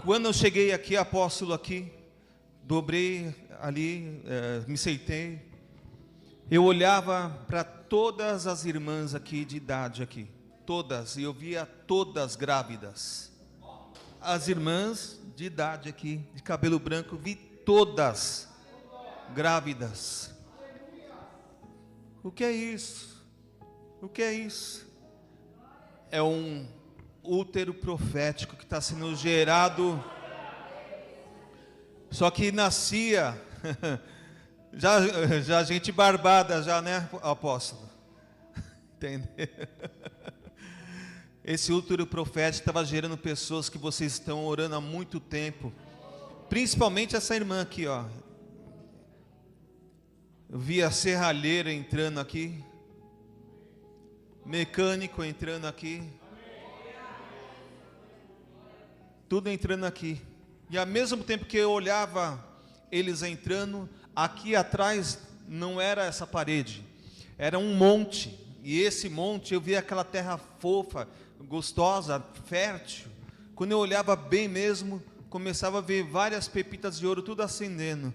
Quando eu cheguei aqui, apóstolo, aqui, dobrei ali, me sentei, eu olhava para todas as irmãs aqui de idade aqui, todas, e eu via todas grávidas. As irmãs de idade aqui, de cabelo branco, vi todas grávidas. O que é isso? O que é isso? É um útero profético que está sendo gerado. Só que nascia já gente barbada já, né, apóstolo? Entendeu? Esse útero profético estava gerando pessoas que vocês estão orando há muito tempo. Principalmente essa irmã aqui, ó. Eu vi a serralheira entrando aqui, mecânico entrando aqui, tudo entrando aqui. E ao mesmo tempo que eu olhava eles entrando, aqui atrás não era essa parede, era um monte. E esse monte eu via aquela terra fofa, gostosa, fértil. Quando eu olhava bem mesmo, começava a ver várias pepitas de ouro tudo acendendo.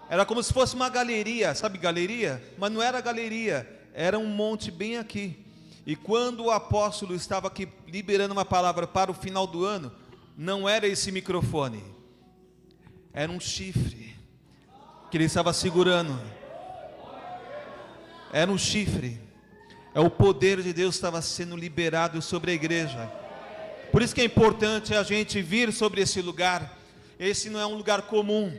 Era como se fosse uma galeria, sabe galeria? Mas não era galeria, era um monte bem aqui. E quando o apóstolo estava aqui liberando uma palavra para o final do ano, não era esse microfone, era um chifre que ele estava segurando. Era um chifre. É o poder de Deus que estava sendo liberado sobre a igreja. Por isso que é importante a gente vir sobre esse lugar. Esse não é um lugar comum.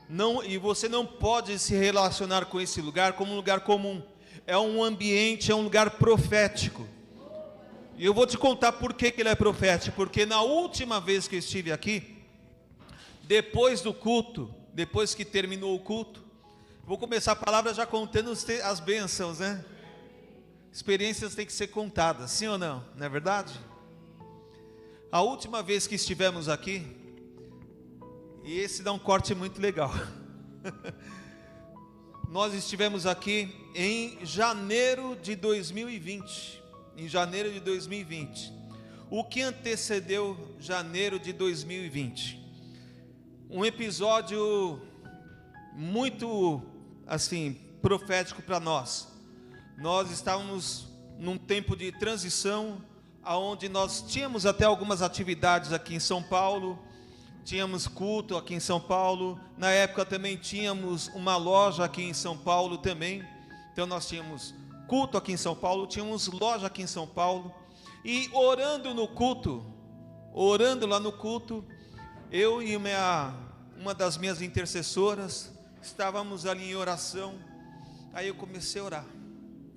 Não, e você não pode se relacionar com esse lugar como um lugar comum. É um ambiente, é um lugar profético. E eu vou te contar por que ele é profético. Porque na última vez que eu estive aqui, depois do culto, depois que terminou o culto, vou começar a palavra já contando as bênçãos, né? Experiências têm que ser contadas, sim ou não? Não é verdade? A última vez que estivemos aqui, e esse dá um corte muito legal. Nós estivemos aqui em janeiro de 2020. Em janeiro de 2020. O que antecedeu janeiro de 2020? Um episódio muito, assim, profético para nós. Nós estávamos num tempo de transição, onde nós tínhamos até algumas atividades aqui em São Paulo, tínhamos culto aqui em São Paulo, na época também tínhamos uma loja aqui em São Paulo também, então nós tínhamos culto aqui em São Paulo, tínhamos loja aqui em São Paulo, e orando no culto, orando lá no culto, eu e uma das minhas intercessoras, estávamos ali em oração, aí eu comecei a orar,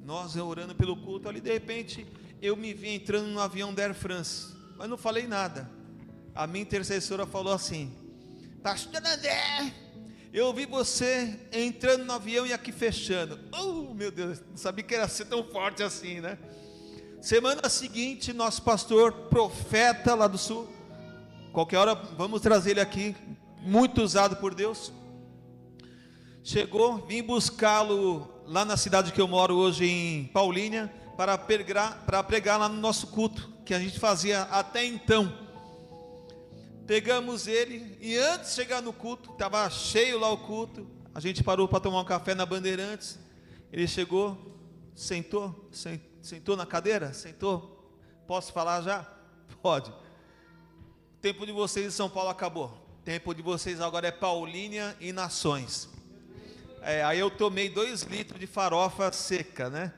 nós orando pelo culto, ali de repente, eu me vi entrando no avião da Air France, mas não falei nada. A minha intercessora falou assim: Pastor André, eu vi você entrando no avião e aqui fechando. Oh, meu Deus, não sabia que era ser tão forte assim, né? Semana seguinte, nosso pastor, profeta lá do sul, qualquer hora vamos trazer ele aqui, muito usado por Deus, chegou, vim buscá-lo lá na cidade que eu moro hoje, em Paulínia, para pregar lá no nosso culto, que a gente fazia até então. Pegamos ele, e antes de chegar no culto, estava cheio lá o culto, a gente parou para tomar um café na Bandeirantes, ele chegou, sentou na cadeira, sentou, posso falar já? Pode. O tempo de vocês em São Paulo acabou, o tempo de vocês agora é Paulínia e Nações. Aí eu tomei 2 litros de farofa seca, né?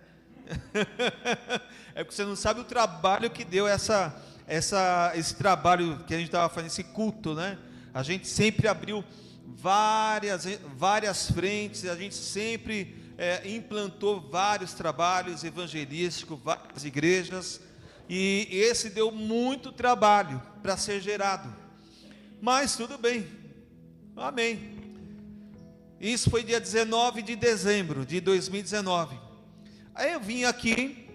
É porque você não sabe o trabalho que deu esse trabalho que a gente estava fazendo, esse culto, né? A gente sempre abriu várias frentes, a gente sempre implantou vários trabalhos evangelísticos, várias igrejas, e esse deu muito trabalho para ser gerado, mas tudo bem, amém. Isso foi dia 19 de dezembro de 2019. Aí eu vim aqui,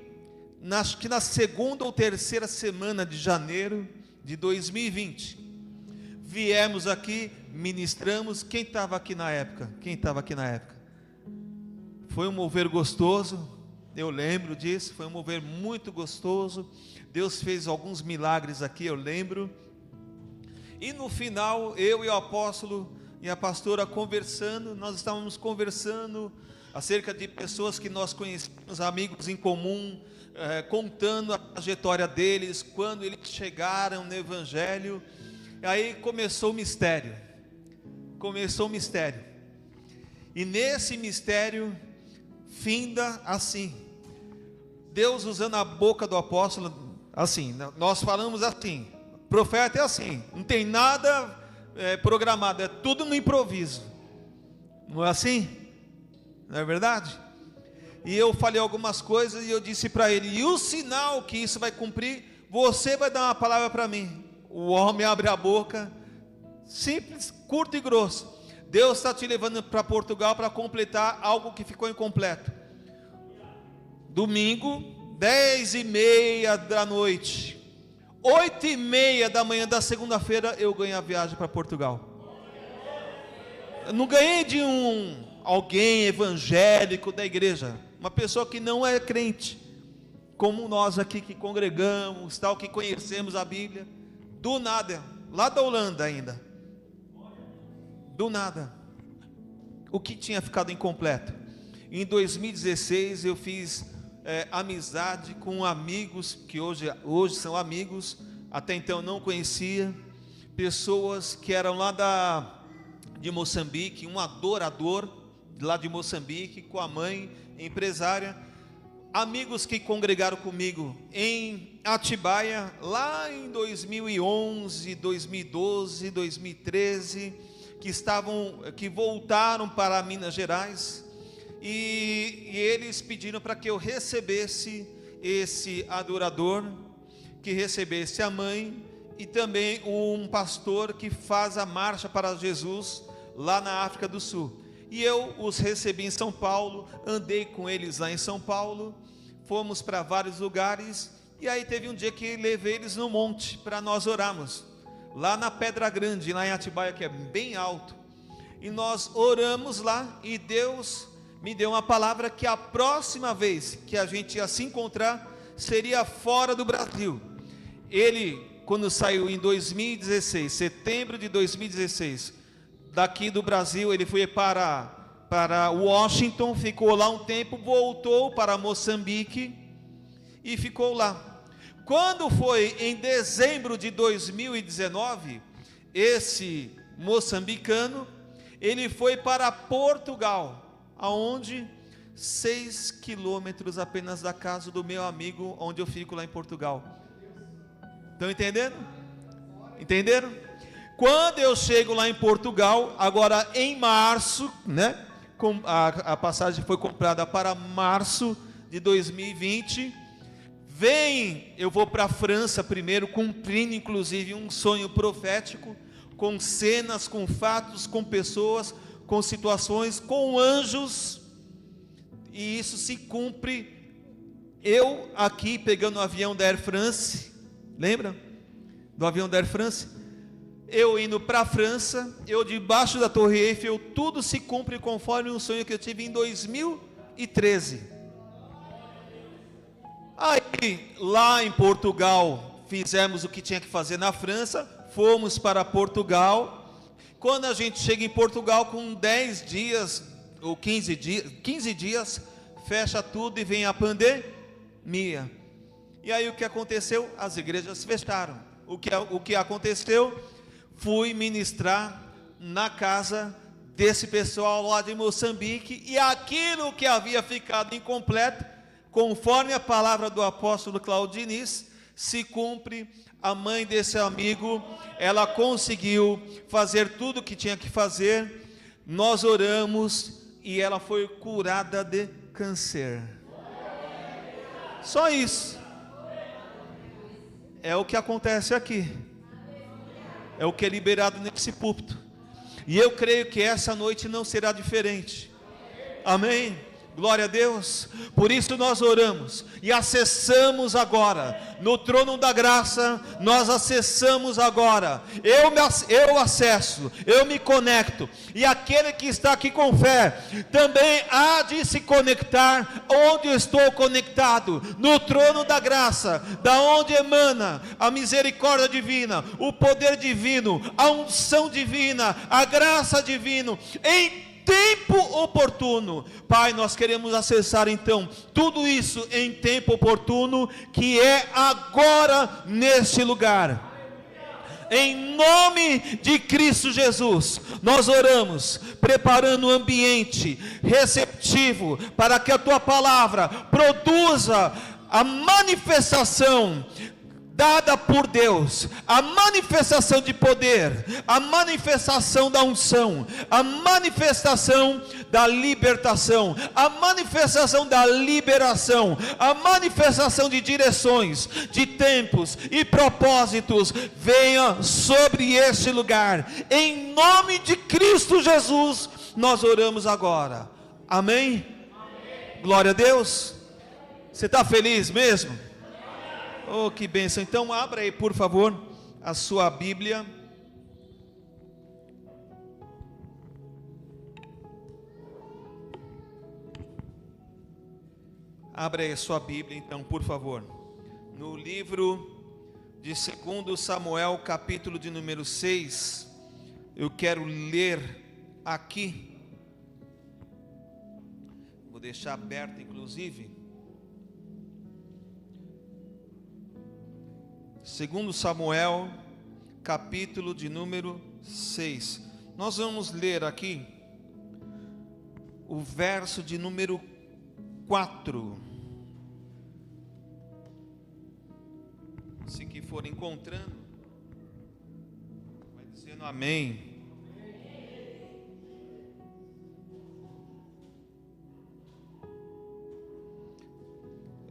acho que na segunda ou terceira semana de janeiro de 2020. Viemos aqui, ministramos. Quem estava aqui na época? Foi um mover gostoso, eu lembro disso, foi um mover muito gostoso. Deus fez alguns milagres aqui, eu lembro. E no final, eu e o apóstolo e a pastora conversando, nós estávamos conversando acerca de pessoas que nós conhecemos, amigos em comum, contando a trajetória deles, quando eles chegaram no Evangelho. Aí começou o mistério. E nesse mistério, finda assim. Deus usando a boca do apóstolo, assim, nós falamos assim, profeta é assim, não tem nada programado, é tudo no improviso. Não é assim? Não é verdade? E eu falei algumas coisas e eu disse para ele, e o sinal que isso vai cumprir, você vai dar uma palavra para mim. O homem abre a boca, simples, curto e grosso. Deus está te levando para Portugal para completar algo que ficou incompleto. Domingo, 10h30 da noite, 8h30 da manhã da segunda-feira, eu ganhei a viagem para Portugal. Eu não ganhei de alguém evangélico da igreja, uma pessoa que não é crente, como nós aqui que congregamos, tal, que conhecemos a Bíblia, do nada, lá da Holanda ainda, do nada. O que tinha ficado incompleto? Em 2016 eu fiz amizade com amigos que hoje são amigos, até então não conhecia, pessoas que eram lá de Moçambique, um adorador lá de Moçambique, com a mãe empresária, amigos que congregaram comigo em Atibaia, lá em 2011, 2012, 2013, que voltaram para Minas Gerais, e eles pediram para que eu recebesse esse adorador, que recebesse a mãe, e também um pastor que faz a marcha para Jesus, lá na África do Sul. E eu os recebi em São Paulo, andei com eles lá em São Paulo, fomos para vários lugares, e aí teve um dia que levei eles no monte, para nós orarmos, lá na Pedra Grande, lá em Atibaia, que é bem alto, e nós oramos lá, e Deus me deu uma palavra que a próxima vez que a gente ia se encontrar, seria fora do Brasil. Ele, quando saiu em 2016, setembro de 2016, daqui do Brasil, ele foi para Washington, ficou lá um tempo, voltou para Moçambique, e ficou lá. Quando foi em dezembro de 2019, esse moçambicano, ele foi para Portugal, aonde 6 quilômetros apenas da casa do meu amigo, onde eu fico lá em Portugal. Estão entendendo? Entenderam? Quando eu chego lá em Portugal, agora em março, né? A passagem foi comprada para março de 2020. Eu vou para a França primeiro, cumprindo inclusive um sonho profético, com cenas, com fatos, com pessoas, com situações, com anjos, e isso se cumpre. Eu aqui pegando o avião da Air France, lembra? Do avião da Air France? Eu indo para a França, eu debaixo da Torre Eiffel, tudo se cumpre conforme um sonho que eu tive em 2013. Aí, lá em Portugal, fizemos o que tinha que fazer na França, fomos para Portugal. Quando a gente chega em Portugal, com 10 dias, ou 15 dias, fecha tudo e vem a pandemia. E aí o que aconteceu? As igrejas fecharam. O que aconteceu? Fui ministrar na casa desse pessoal lá de Moçambique, e aquilo que havia ficado incompleto, conforme a palavra do apóstolo Claudiniz, se cumpre. A mãe desse amigo, ela conseguiu fazer tudo o que tinha que fazer, nós oramos, e ela foi curada de câncer. Só isso. É o que acontece aqui. É o que é liberado nesse púlpito. E eu creio que essa noite não será diferente. Amém? Glória a Deus. Por isso nós oramos e acessamos agora no trono da graça. Nós acessamos agora. Eu acesso, eu me conecto, e aquele que está aqui com fé também há de se conectar onde eu estou conectado, no trono da graça, da onde emana a misericórdia divina, o poder divino, a unção divina, a graça divina, em tempo oportuno. Pai, nós queremos acessar então tudo isso em tempo oportuno, que é agora neste lugar. Em nome de Cristo Jesus, nós oramos, preparando um ambiente receptivo para que a tua palavra produza a manifestação dada por Deus, a manifestação de poder, a manifestação da unção, a manifestação da libertação, a manifestação da liberação, a manifestação de direções, de tempos e propósitos, venha sobre este lugar, em nome de Cristo Jesus, nós oramos agora, amém? Amém. Glória a Deus. Você está feliz mesmo? Oh, que bênção. Então abra aí, por favor, a sua Bíblia. Abra aí a sua Bíblia, então, por favor. No livro de 2 Samuel, capítulo de número 6. Eu quero ler aqui. Vou deixar aberto, inclusive. 2 Samuel, capítulo de número 6. Nós vamos ler aqui o verso de número 4. Se que for encontrando, vai dizendo amém.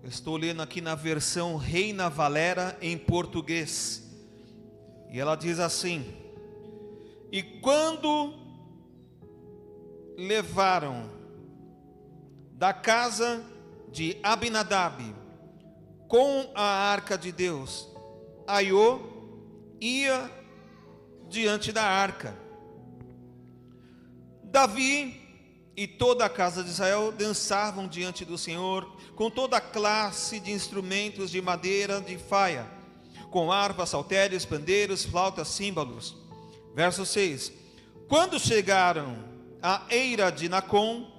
Estou lendo aqui na versão Reina Valera em português. E ela diz assim: e quando levaram da casa de Abinadab com a arca de Deus, Aiô ia diante da arca. Davi e toda a casa de Israel dançavam diante do Senhor, com toda a classe de instrumentos de madeira de faia, com harpas, saltérios, pandeiros, flautas, símbolos. Verso 6. Quando chegaram à eira de Nacon,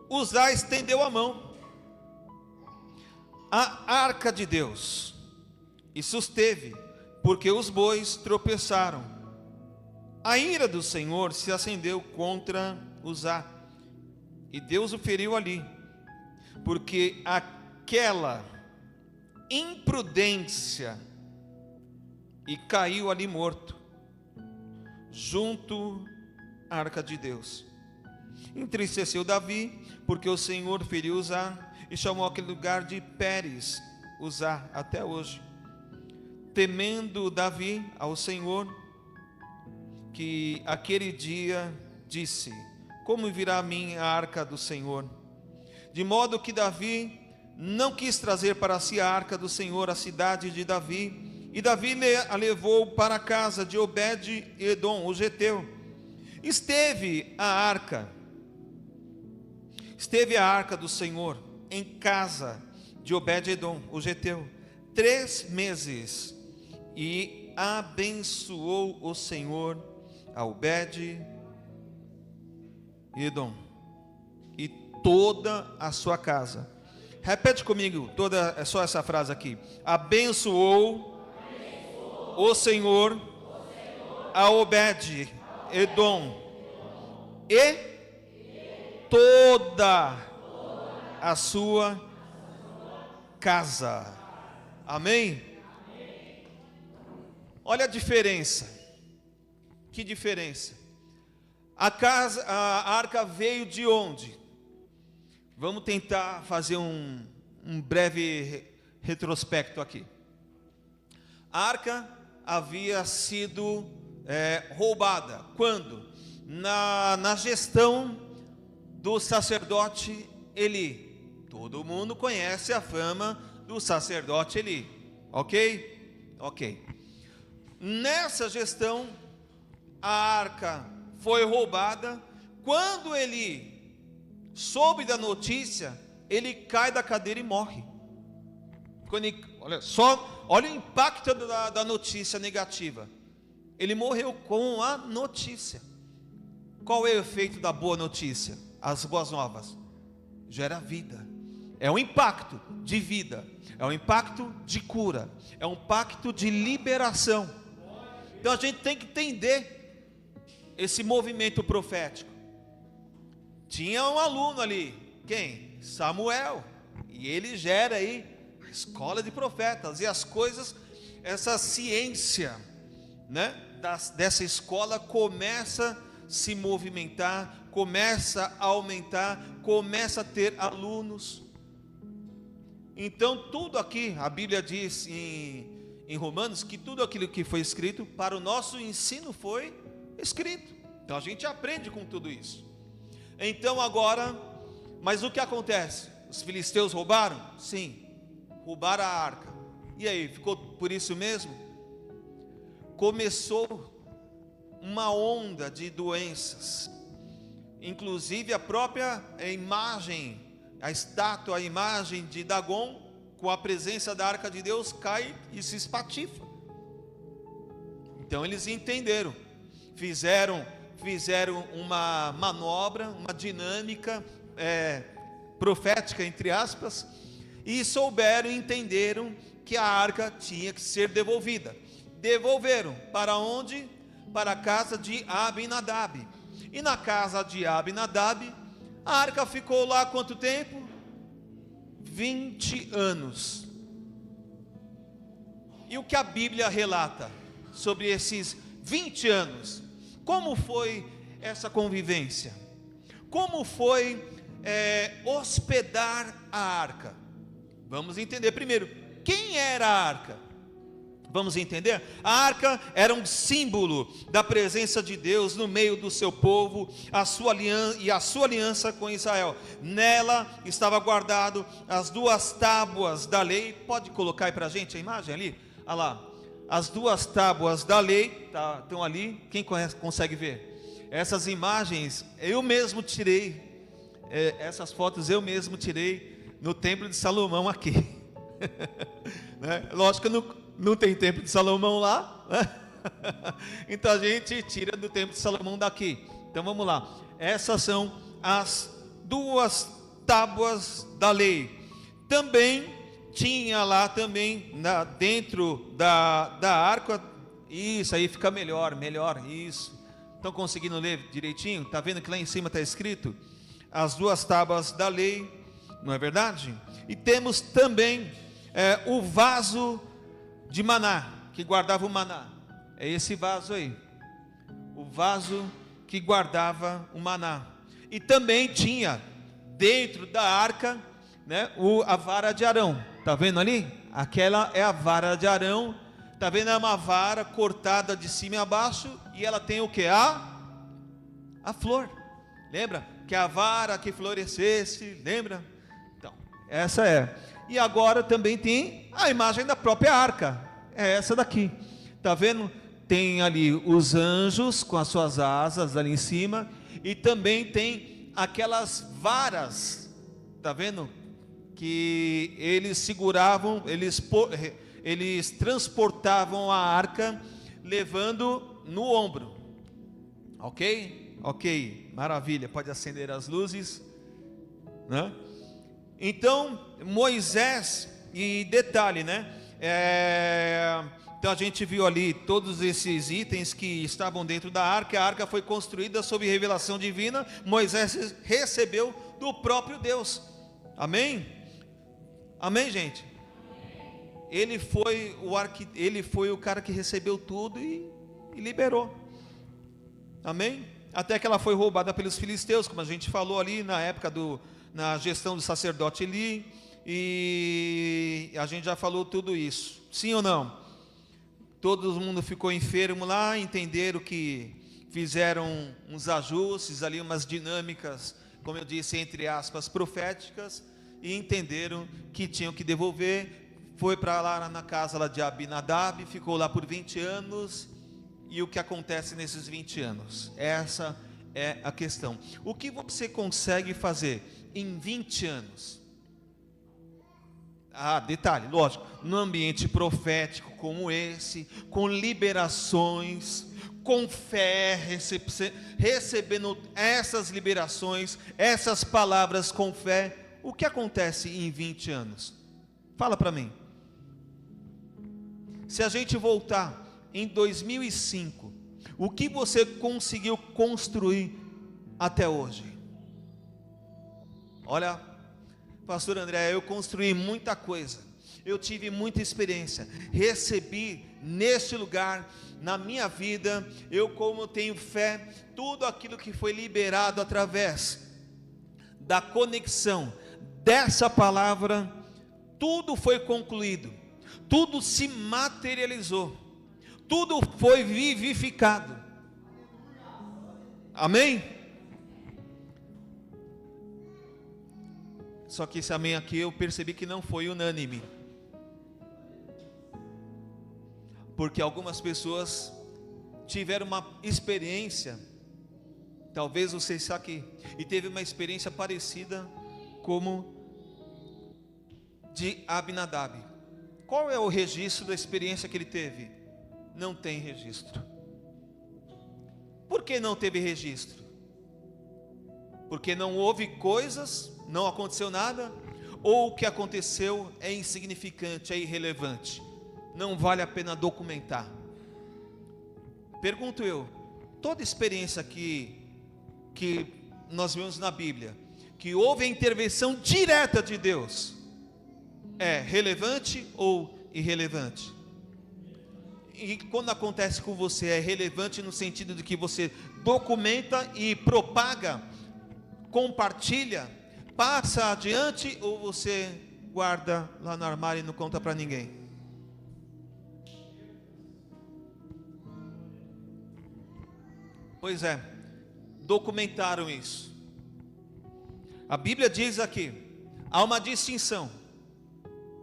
Uzá estendeu a mão à arca de Deus e susteve, porque os bois tropeçaram. A ira do Senhor se acendeu contra Uzá, e Deus o feriu ali, porque aquela imprudência, e caiu ali morto, junto à arca de Deus. Entristeceu Davi, porque o Senhor feriu Uzá, e chamou aquele lugar de Pérez Uzá até hoje, temendo Davi ao Senhor, que aquele dia disse: como virá a mim a arca do Senhor? De modo que Davi não quis trazer para si a arca do Senhor à cidade de Davi, e Davi a levou para a casa de Obed-edom, o geteu. Esteve a arca do Senhor em casa de Obed-edom, o geteu, 3 meses, e abençoou o Senhor a Obed-edom e toda a sua casa. Repete comigo só essa frase aqui: abençoou o Senhor a Obed-edom e toda a sua casa. Amém? Olha a diferença. Que diferença? A arca veio de onde? Vamos tentar fazer um breve retrospecto aqui. A arca havia sido roubada. Quando? Na gestão do sacerdote todo mundo conhece a fama do sacerdote Eli, ok? Ok. Nessa gestão, a arca foi roubada. Quando ele soube da notícia, ele cai da cadeira e morre. Olha o impacto da notícia negativa. Ele morreu com a notícia. Qual é o efeito da boa notícia? As boas novas gera vida. É um impacto de vida, é um impacto de cura, é um impacto de liberação. Então a gente tem que entender esse movimento profético. Tinha um aluno ali, quem? Samuel, e ele gera aí a escola de profetas, e as coisas, essa ciência, né, dessa escola começa a se movimentar, começa a aumentar, começa a ter alunos. Então tudo aqui, a Bíblia diz em Romanos, que tudo aquilo que foi escrito para o nosso ensino foi escrito. Então a gente aprende com tudo isso. Então agora, mas o que acontece? Os filisteus roubaram? Sim, roubaram a arca. E aí, ficou por isso mesmo? Começou uma onda de doenças. Inclusive a própria imagem, a estátua, a imagem de Dagon, com a presença da arca de Deus, cai e se espatifa. Então eles entenderam, fizeram uma manobra, uma dinâmica profética, entre aspas, e souberam, entenderam que a arca tinha que ser devolvida. Devolveram para onde? Para a casa de Abinadab. E na casa de Abinadab, a arca ficou lá quanto tempo? 20 anos. E o que a Bíblia relata sobre esses 20 anos? Como foi essa convivência? Como foi hospedar a arca? Vamos entender primeiro, quem era a arca? Vamos entender? A arca era um símbolo da presença de Deus no meio do seu povo, a sua aliança com Israel. Nela estava guardado as 2 tábuas da lei. Pode colocar aí para a gente a imagem ali? Olha lá, as 2 tábuas da lei estão ali. Quem consegue ver? Essas imagens eu mesmo tirei, essas fotos eu mesmo tirei no templo de Salomão aqui. Né? Lógico que não tem templo de Salomão lá, né? Então a gente tira do templo de Salomão daqui. Então vamos lá, essas são as 2 tábuas da lei. Também tinha lá também dentro da arca, isso aí fica melhor, isso. Estão conseguindo ler direitinho? Está vendo que lá em cima está escrito as 2 tábuas da lei, não é verdade? E temos também o vaso de maná, que guardava o maná. É esse vaso aí, o vaso que guardava o maná. E também tinha dentro da arca, né, a vara de Arão. Está vendo ali? Aquela é a vara de Arão. Está vendo? É uma vara cortada de cima e abaixo, e ela tem o que? A flor. Lembra? Que a vara que florescesse, lembra? Então, essa é. E agora também tem a imagem da própria arca. É essa daqui. Está vendo? Tem ali os anjos com as suas asas ali em cima, e também tem aquelas varas. Está vendo? Que eles seguravam, eles transportavam a arca levando no ombro. Ok? Ok, maravilha, pode acender as luzes, né? Então Moisés, e detalhe, né? Então a gente viu ali todos esses itens que estavam dentro da arca. A arca foi construída sob revelação divina. Moisés recebeu do próprio Deus. Amém? Amém, gente? Ele foi o cara que recebeu tudo e liberou. Amém? Até que ela foi roubada pelos filisteus, como a gente falou ali na época na gestão do sacerdote Eli, e a gente já falou tudo isso. Sim ou não? Todo mundo ficou enfermo lá, entenderam que fizeram uns ajustes ali, umas dinâmicas como eu disse, entre aspas, proféticas, e entenderam que tinham que devolver. Foi para lá na casa lá de Abinadab, ficou lá por 20 anos, e o que acontece nesses 20 anos? Essa é a questão. O que você consegue fazer em 20 anos? Detalhe, lógico, no ambiente profético como esse, com liberações, com fé, recebendo essas liberações, essas palavras com fé, o que acontece em 20 anos? Fala para mim. Se a gente voltar em 2005, o que você conseguiu construir até hoje? Olha, pastor André, eu construí muita coisa, eu tive muita experiência, recebi neste lugar, na minha vida, eu como tenho fé, tudo aquilo que foi liberado através da conexão dessa palavra, tudo foi concluído, tudo se materializou, tudo foi vivificado. Amém? Só que esse amém aqui eu percebi que não foi unânime, porque algumas pessoas tiveram uma experiência, talvez você está aqui e teve uma experiência parecida como de Abinadab. Qual é o registro da experiência que ele teve? Não tem registro. Por que não teve registro? Porque não houve coisas, não aconteceu nada, ou o que aconteceu é insignificante, é irrelevante, não vale a pena documentar. Pergunto eu, toda experiência que nós vemos na Bíblia, que houve a intervenção direta de Deus, é relevante ou irrelevante? E quando acontece com você, é relevante no sentido de que você documenta e propaga, compartilha, passa adiante, ou você guarda lá no armário e não conta para ninguém? Pois é, documentaram isso. A Bíblia diz aqui, há uma distinção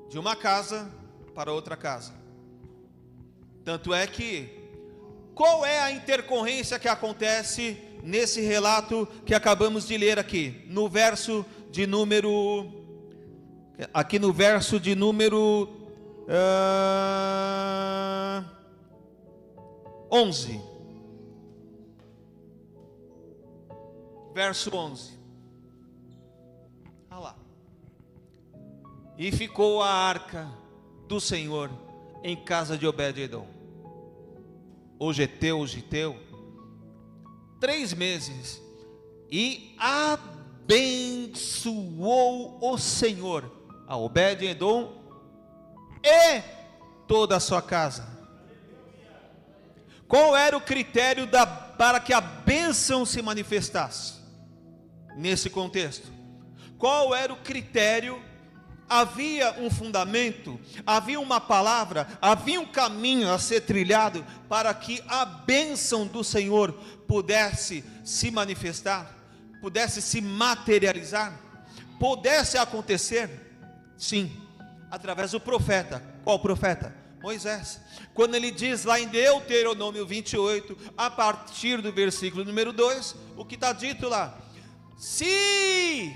de uma casa para outra casa. Tanto é que, qual é a intercorrência que acontece nesse relato que acabamos de ler aqui, no verso de número, aqui no verso de número 11, verso 11, olha lá, e ficou a arca do Senhor em casa de Obed-edom, o Giteu, 3 meses, e abençoou o Senhor a Obed-edom e toda a sua casa. Qual era o critério para que a bênção se manifestasse nesse contexto? Qual era o critério? Havia um fundamento, havia uma palavra, havia um caminho a ser trilhado para que a bênção do Senhor pudesse se manifestar, pudesse se materializar, pudesse acontecer. Sim, através do profeta. Qual profeta? Moisés. Quando ele diz lá em Deuteronômio 28, a partir do versículo número 2, o que está dito lá? Se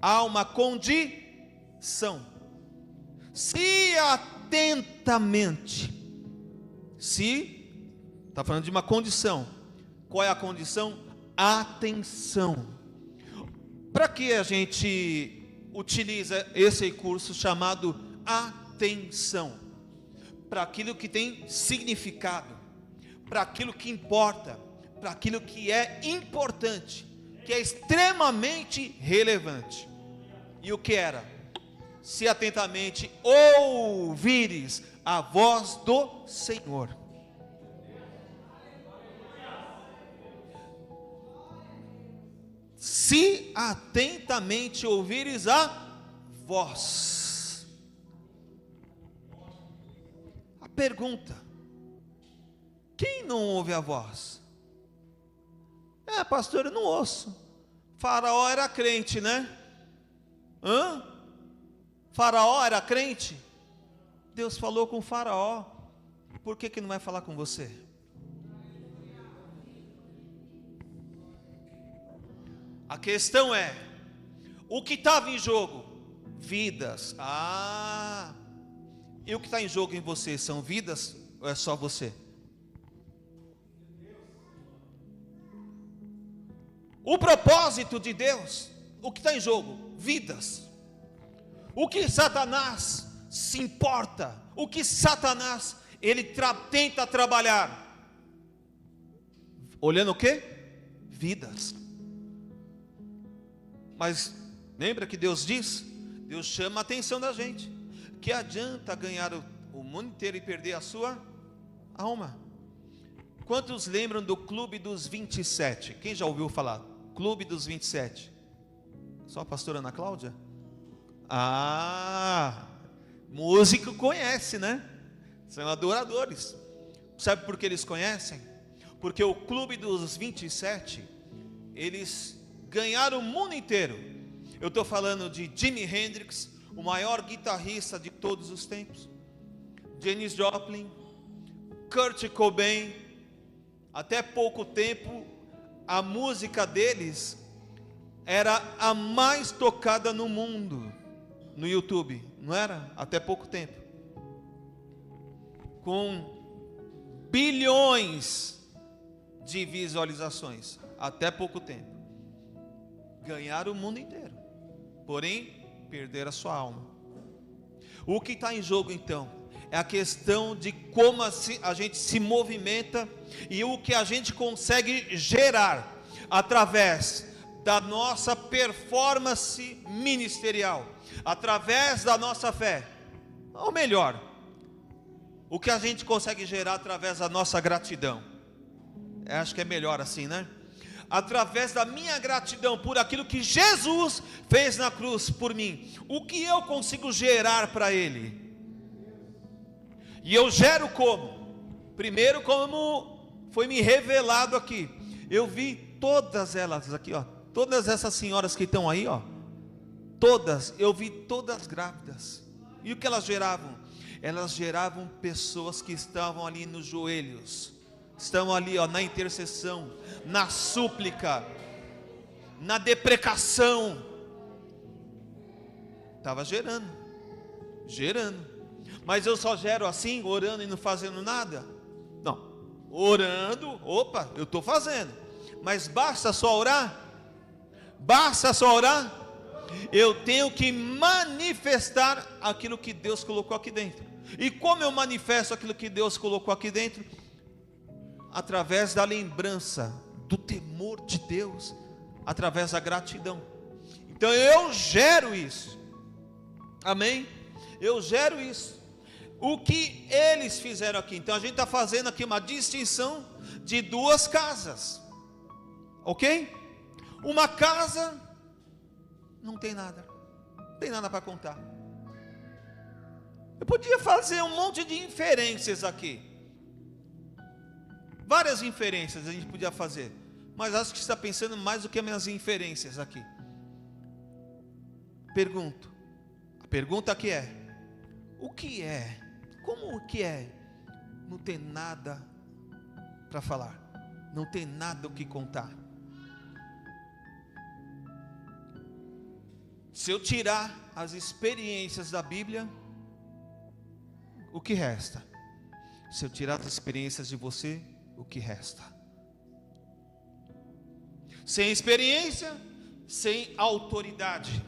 há uma condição, se atentamente, está falando de uma condição. Qual é a condição? Atenção. Para que a gente utiliza esse recurso chamado atenção? Para aquilo que tem significado, para aquilo que importa, para aquilo que é importante, que é extremamente relevante. E o que era? Se atentamente ouvires a voz do Senhor. Se atentamente ouvires a voz. A pergunta: quem não ouve a voz? Pastor, eu não ouço. Faraó era crente, né? Faraó era crente? Deus falou com Faraó. Por que não vai falar com você? A questão é, o que estava em jogo? Vidas. E o que está em jogo em você? São vidas ou é só você? O propósito de Deus, o que está em jogo? Vidas. O que Satanás se importa? O que Satanás, ele tenta trabalhar? Olhando o quê? Vidas. Mas lembra que Deus diz? Deus chama a atenção da gente. Que adianta ganhar o mundo inteiro e perder a sua alma? Quantos lembram do Clube dos 27? Quem já ouviu falar? Clube dos 27. Só a pastora Ana Cláudia? Músico conhece, né? São adoradores. Sabe por que eles conhecem? Porque o Clube dos 27, eles ganharam o mundo inteiro. Eu estou falando de Jimi Hendrix, o maior guitarrista de todos os tempos, Janis Joplin, Kurt Cobain. Até pouco tempo a música deles era a mais tocada no mundo, no YouTube, não era? Até pouco tempo, com bilhões de visualizações, até pouco tempo. Ganharam o mundo inteiro, porém perderam a sua alma. O que está em jogo então? É a questão de como a gente se movimenta e o que a gente consegue gerar através da nossa performance ministerial, através da nossa fé, ou melhor, o que a gente consegue gerar através da nossa gratidão. Acho que é melhor assim, né? Através da minha gratidão por aquilo que Jesus fez na cruz por mim, o que eu consigo gerar para Ele? E eu gero como? Primeiro, como foi me revelado aqui, eu vi todas elas aqui, ó, todas essas senhoras que estão aí, ó, todas, eu vi todas grávidas. E o que elas geravam? Elas geravam pessoas que estavam ali nos joelhos, estão ali, ó, na intercessão, na súplica, na deprecação. Estava gerando. Mas eu só gero assim, orando e não fazendo nada? Não. Orando, opa, eu estou fazendo. Mas basta só orar? Eu tenho que manifestar aquilo que Deus colocou aqui dentro. E como eu manifesto aquilo que Deus colocou aqui dentro? Através da lembrança, do temor de Deus, através da gratidão. Então eu gero isso. Amém? Eu gero isso. O que eles fizeram aqui? Então a gente está fazendo aqui uma distinção de duas casas, ok? Uma casa não tem nada para contar. Eu podia fazer um monte de inferências aqui, várias inferências a gente podia fazer, mas acho que você está pensando mais do que as minhas inferências aqui. A pergunta aqui é: o que é? Como que é não ter nada para falar, não ter nada o que contar? Se eu tirar as experiências da Bíblia, o que resta? Se eu tirar as experiências de você, o que resta? Sem experiência, sem autoridade.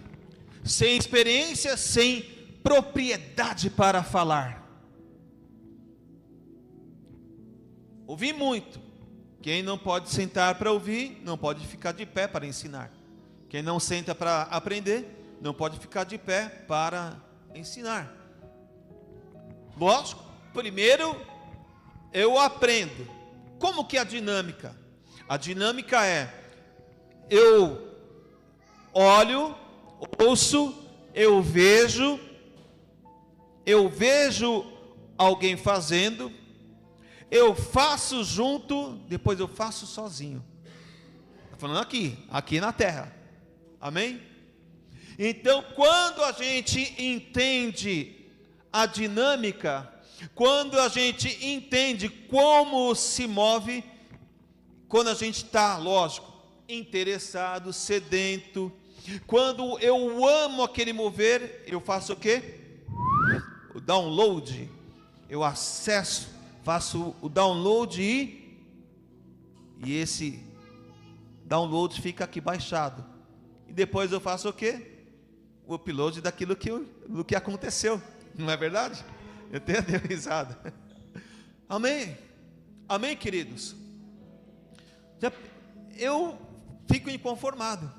Sem experiência, sem propriedade para falar. Ouvi muito. Quem não pode sentar para ouvir, não pode ficar de pé para ensinar. Quem não senta para aprender, não pode ficar de pé para ensinar. Lógico, primeiro eu aprendo. Como que é a dinâmica? A dinâmica é: eu olho, ouço, eu vejo alguém fazendo, eu faço junto, depois eu faço sozinho. Estou falando aqui na terra. Amém? Então, quando a gente entende a dinâmica, quando a gente entende como se move, quando a gente está, lógico, interessado, sedento, quando eu amo aquele mover, eu faço o quê? O download, eu acesso, faço o download e esse download fica aqui baixado. E depois eu faço o quê? O upload daquilo do que aconteceu. Não é verdade? Eu tenho risada. Amém? Amém, queridos? Eu fico inconformado.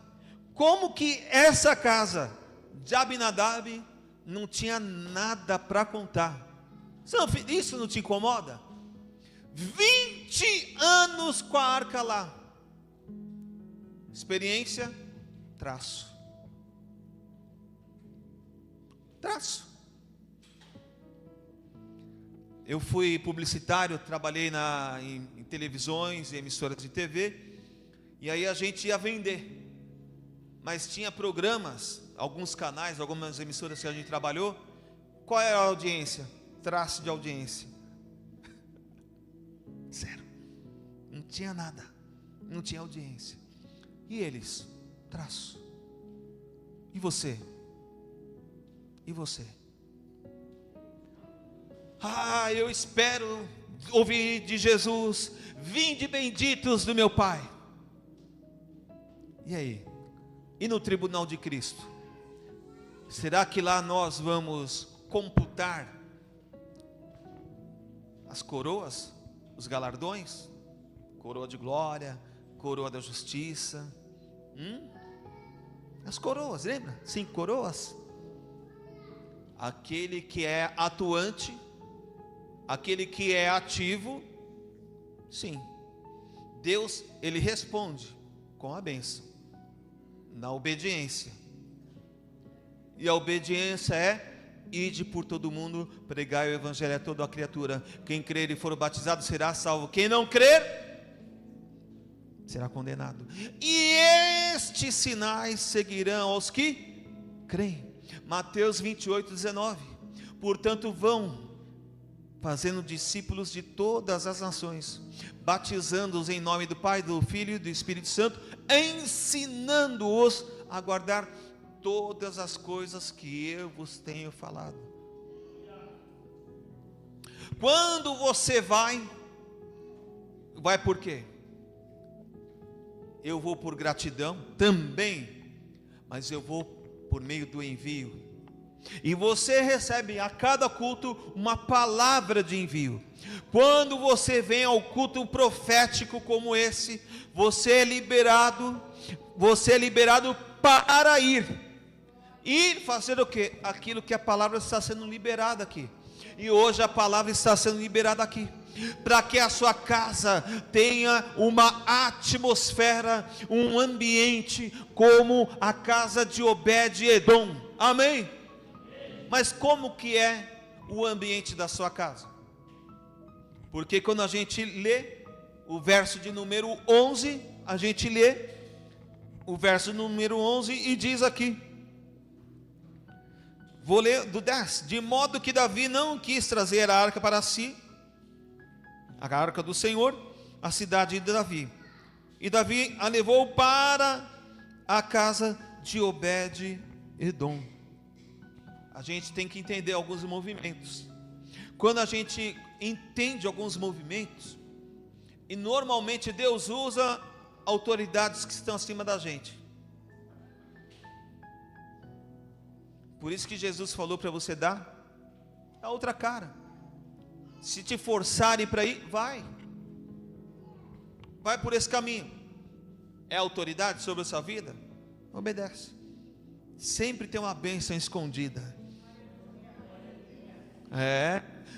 Como que essa casa de Abinadab não tinha nada para contar? Isso não te incomoda? 20 anos com a arca lá. Experiência, traço. Eu fui publicitário, trabalhei em televisões e emissoras de TV, e aí a gente ia vender. Mas tinha programas, alguns canais, algumas emissoras que a gente trabalhou. Qual era a audiência? Traço de audiência. Zero. Não tinha nada. Não tinha audiência. E eles? Traço. E você? E você? Eu espero ouvir de Jesus: vinde benditos do meu Pai. E aí? E no tribunal de Cristo? Será que lá nós vamos computar as coroas, os galardões? Coroa de glória, coroa da justiça. As coroas, lembra? 5 coroas. Aquele que é atuante, aquele que é ativo, sim. Deus, ele responde com a bênção, na obediência. E a obediência é: ide por todo mundo, pregai o evangelho a toda a criatura. Quem crer e for batizado será salvo. Quem não crer será condenado. E estes sinais seguirão aos que creem. Mateus 28:19. Portanto, vão fazendo discípulos de todas as nações, batizando-os em nome do Pai, do Filho e do Espírito Santo, ensinando-os a guardar todas as coisas que eu vos tenho falado. Quando você vai por quê? Eu vou por gratidão também, mas eu vou por meio do envio. E você recebe a cada culto uma palavra de envio. Quando você vem ao culto profético como esse, você é liberado para ir fazer o quê? Aquilo que a palavra está sendo liberada aqui. E hoje a palavra está sendo liberada aqui, para que a sua casa tenha uma atmosfera, um ambiente como a casa de Obed-Edom. Amém? Mas como que é o ambiente da sua casa? Porque quando a gente lê o verso de número 11, a gente lê o verso número 11 e diz aqui, vou ler do 10: de modo que Davi não quis trazer a arca para si, a arca do Senhor, a cidade de Davi. E Davi a levou para a casa de Obed-Edom. A gente tem que entender alguns movimentos. Quando a gente entende alguns movimentos, e normalmente Deus usa autoridades que estão acima da gente. Por isso que Jesus falou para você dar a outra cara. Se te forçarem para ir, vai por esse caminho. É autoridade sobre a sua vida? Obedece. Sempre tem uma bênção escondida.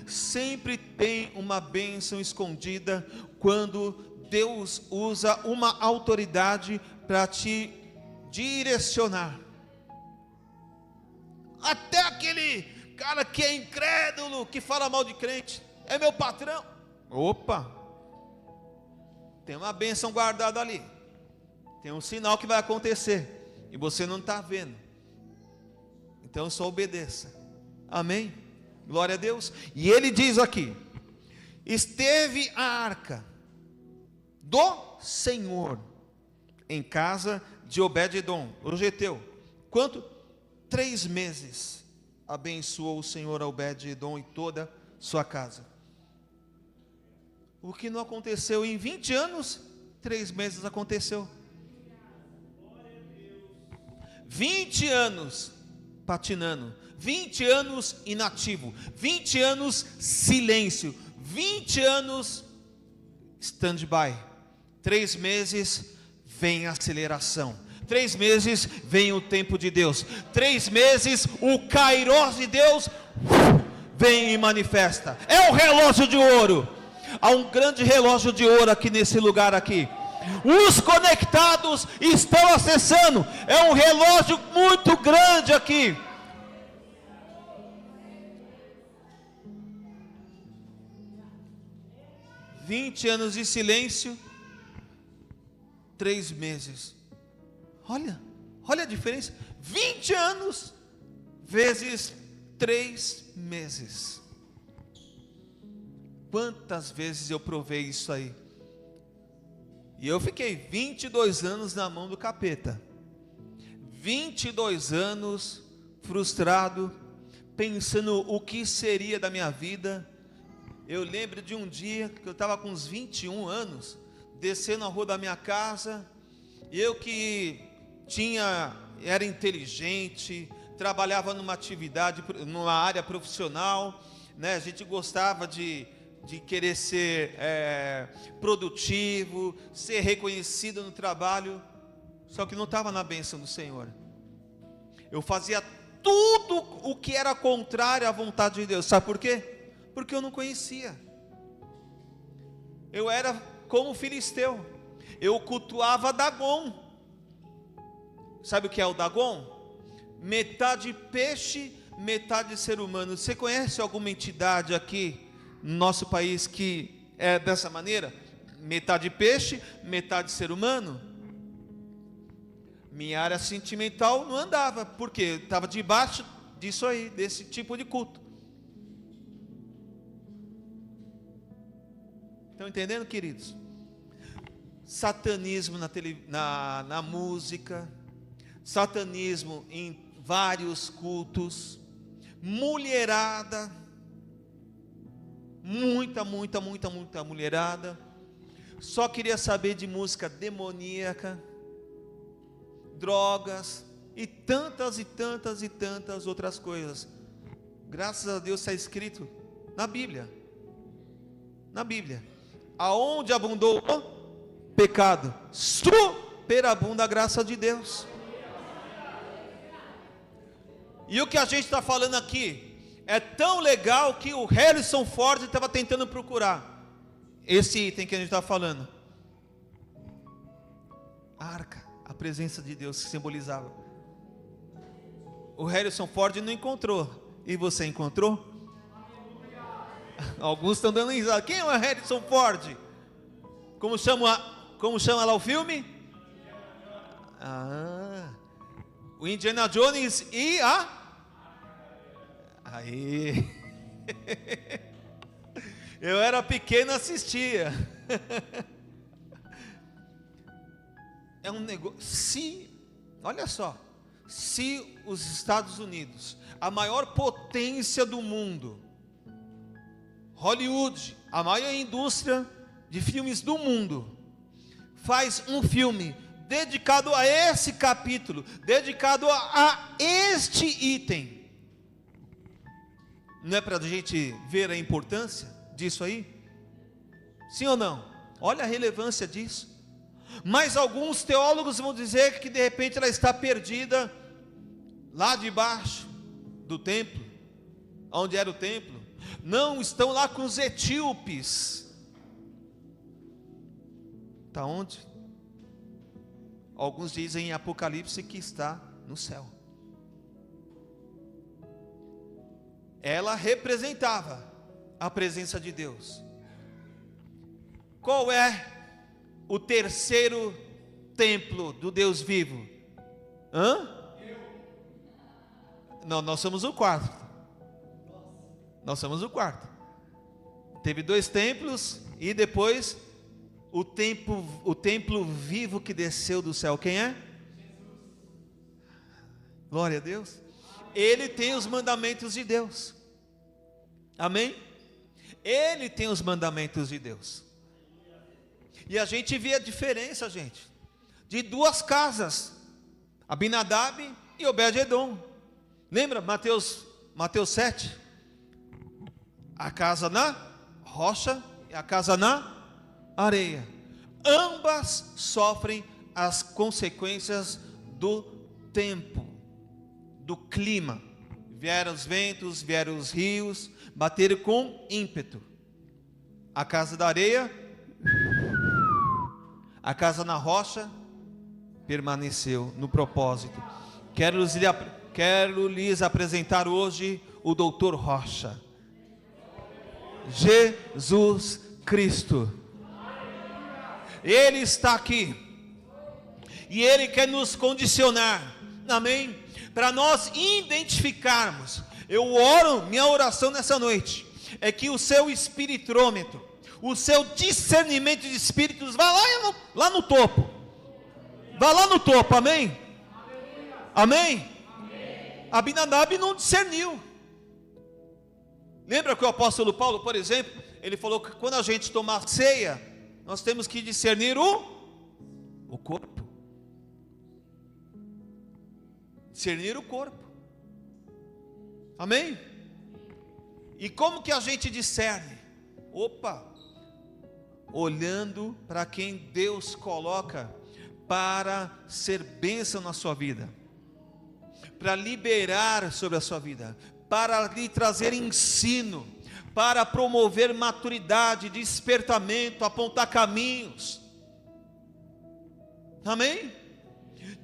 Sempre tem uma bênção escondida quando Deus usa uma autoridade para te direcionar. Até aquele cara que é incrédulo, que fala mal de crente, é meu patrão. Opa, tem uma bênção guardada ali. Tem um sinal que vai acontecer e você não está vendo. Então só obedeça. Amém? Glória a Deus. E ele diz aqui: esteve a arca do Senhor em casa de Obed-edom, o geteu. Quanto? 3 meses. Abençoou o Senhor a Obed-edom e toda sua casa. O que não aconteceu em 20 anos, 3 meses aconteceu. 20 anos patinando, 20 anos inativo, 20 anos silêncio, 20 anos stand-by. 3 meses vem a aceleração. 3 meses vem o tempo de Deus. 3 meses o Kairos de Deus vem e manifesta. É o relógio de ouro. Há um grande relógio de ouro aqui nesse lugar aqui. Os conectados estão acessando. É um relógio muito grande aqui. Vinte anos de silêncio, 3 meses. Olha a diferença. 20 anos vezes 3 meses. Quantas vezes eu provei isso aí? E eu fiquei 22 anos na mão do capeta. 22 anos frustrado, pensando o que seria da minha vida. Eu lembro de um dia que eu estava com uns 21 anos, descendo a rua da minha casa. Eu que era inteligente, trabalhava numa atividade, numa área profissional, né? A gente gostava de querer ser produtivo, ser reconhecido no trabalho, só que não estava na bênção do Senhor. Eu fazia tudo o que era contrário à vontade de Deus. Sabe por quê? Porque eu não conhecia. Eu era como filisteu. Eu cultuava Dagon. Sabe o que é o Dagon? Metade peixe, metade ser humano. Você conhece alguma entidade aqui no nosso país que é dessa maneira? Metade peixe, metade ser humano? Minha área sentimental não andava, porque estava debaixo disso aí, desse tipo de culto. Estão entendendo, queridos? Satanismo na música, satanismo em vários cultos, mulherada, muita mulherada, só queria saber de música demoníaca, drogas e tantas outras coisas. Graças a Deus está escrito na Bíblia. Aonde abundou o pecado, superabunda a graça de Deus. E o que a gente está falando aqui é tão legal que o Harrison Ford estava tentando procurar esse item que a gente está falando. A arca, a presença de Deus que simbolizava. O Harrison Ford não encontrou. E você encontrou? Alguns estão dando risada. Quem é o Harrison Ford? Como chama lá o filme? O Indiana Jones e a... Aí. Eu era pequeno, assistia. É um negócio. Olha só, se os Estados Unidos, a maior potência do mundo, Hollywood, a maior indústria de filmes do mundo, faz um filme dedicado a esse capítulo, dedicado a este item, não é para a gente ver a importância disso aí? Sim ou não? Olha a relevância disso. Mas alguns teólogos vão dizer que de repente ela está perdida lá debaixo do templo, onde era o templo. Não, estão lá com os etíopes. Está onde? Alguns dizem em Apocalipse que está no céu. Ela representava a presença de Deus. Qual é o terceiro templo do Deus vivo? Não, nós somos o quarto. Nós somos o quarto. Teve 2 templos e depois o templo vivo que desceu do céu. Quem é? Glória a Deus. Ele tem os mandamentos de Deus. Amém? Ele tem os mandamentos de Deus. E a gente vê a diferença, gente, de 2 casas, Abinadab e Obed-edom. Lembra Mateus 7? A casa na rocha e a casa na areia. Ambas sofrem as consequências do tempo, do clima. Vieram os ventos, vieram os rios, bateram com ímpeto. A casa da areia, a casa na rocha, permaneceu no propósito. Quero lhes apresentar hoje o Doutor Rocha, Jesus Cristo. Ele está aqui e Ele quer nos condicionar, amém? Para nós identificarmos. Eu oro, minha oração nessa noite é que o seu espiritrômetro, o seu discernimento de espíritos vá lá no topo. Vá lá no topo, amém? Amém? Abinadab não discerniu. Lembra que o apóstolo Paulo, por exemplo, ele falou que quando a gente tomar ceia, nós temos que discernir o corpo. Discernir o corpo. Amém? E como que a gente discerne? Olhando para quem Deus coloca para ser bênção na sua vida, para liberar sobre a sua vida, para lhe trazer ensino, para promover maturidade, despertamento, apontar caminhos. Amém?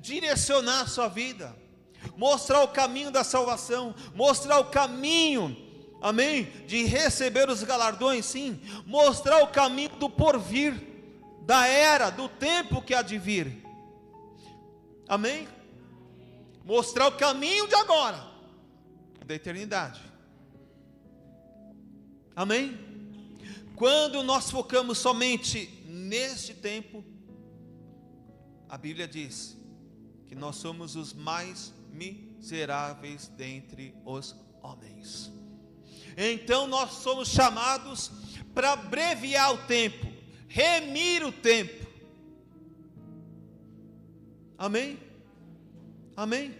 Direcionar a sua vida, mostrar o caminho da salvação, mostrar o caminho, amém, de receber os galardões, sim, mostrar o caminho do porvir, da era, do tempo que há de vir, amém, mostrar o caminho de agora, da eternidade, amém. Quando nós focamos somente neste tempo, a Bíblia diz que nós somos os mais miseráveis dentre os homens. Então nós somos chamados para abreviar o tempo, remir o tempo. Amém? Amém?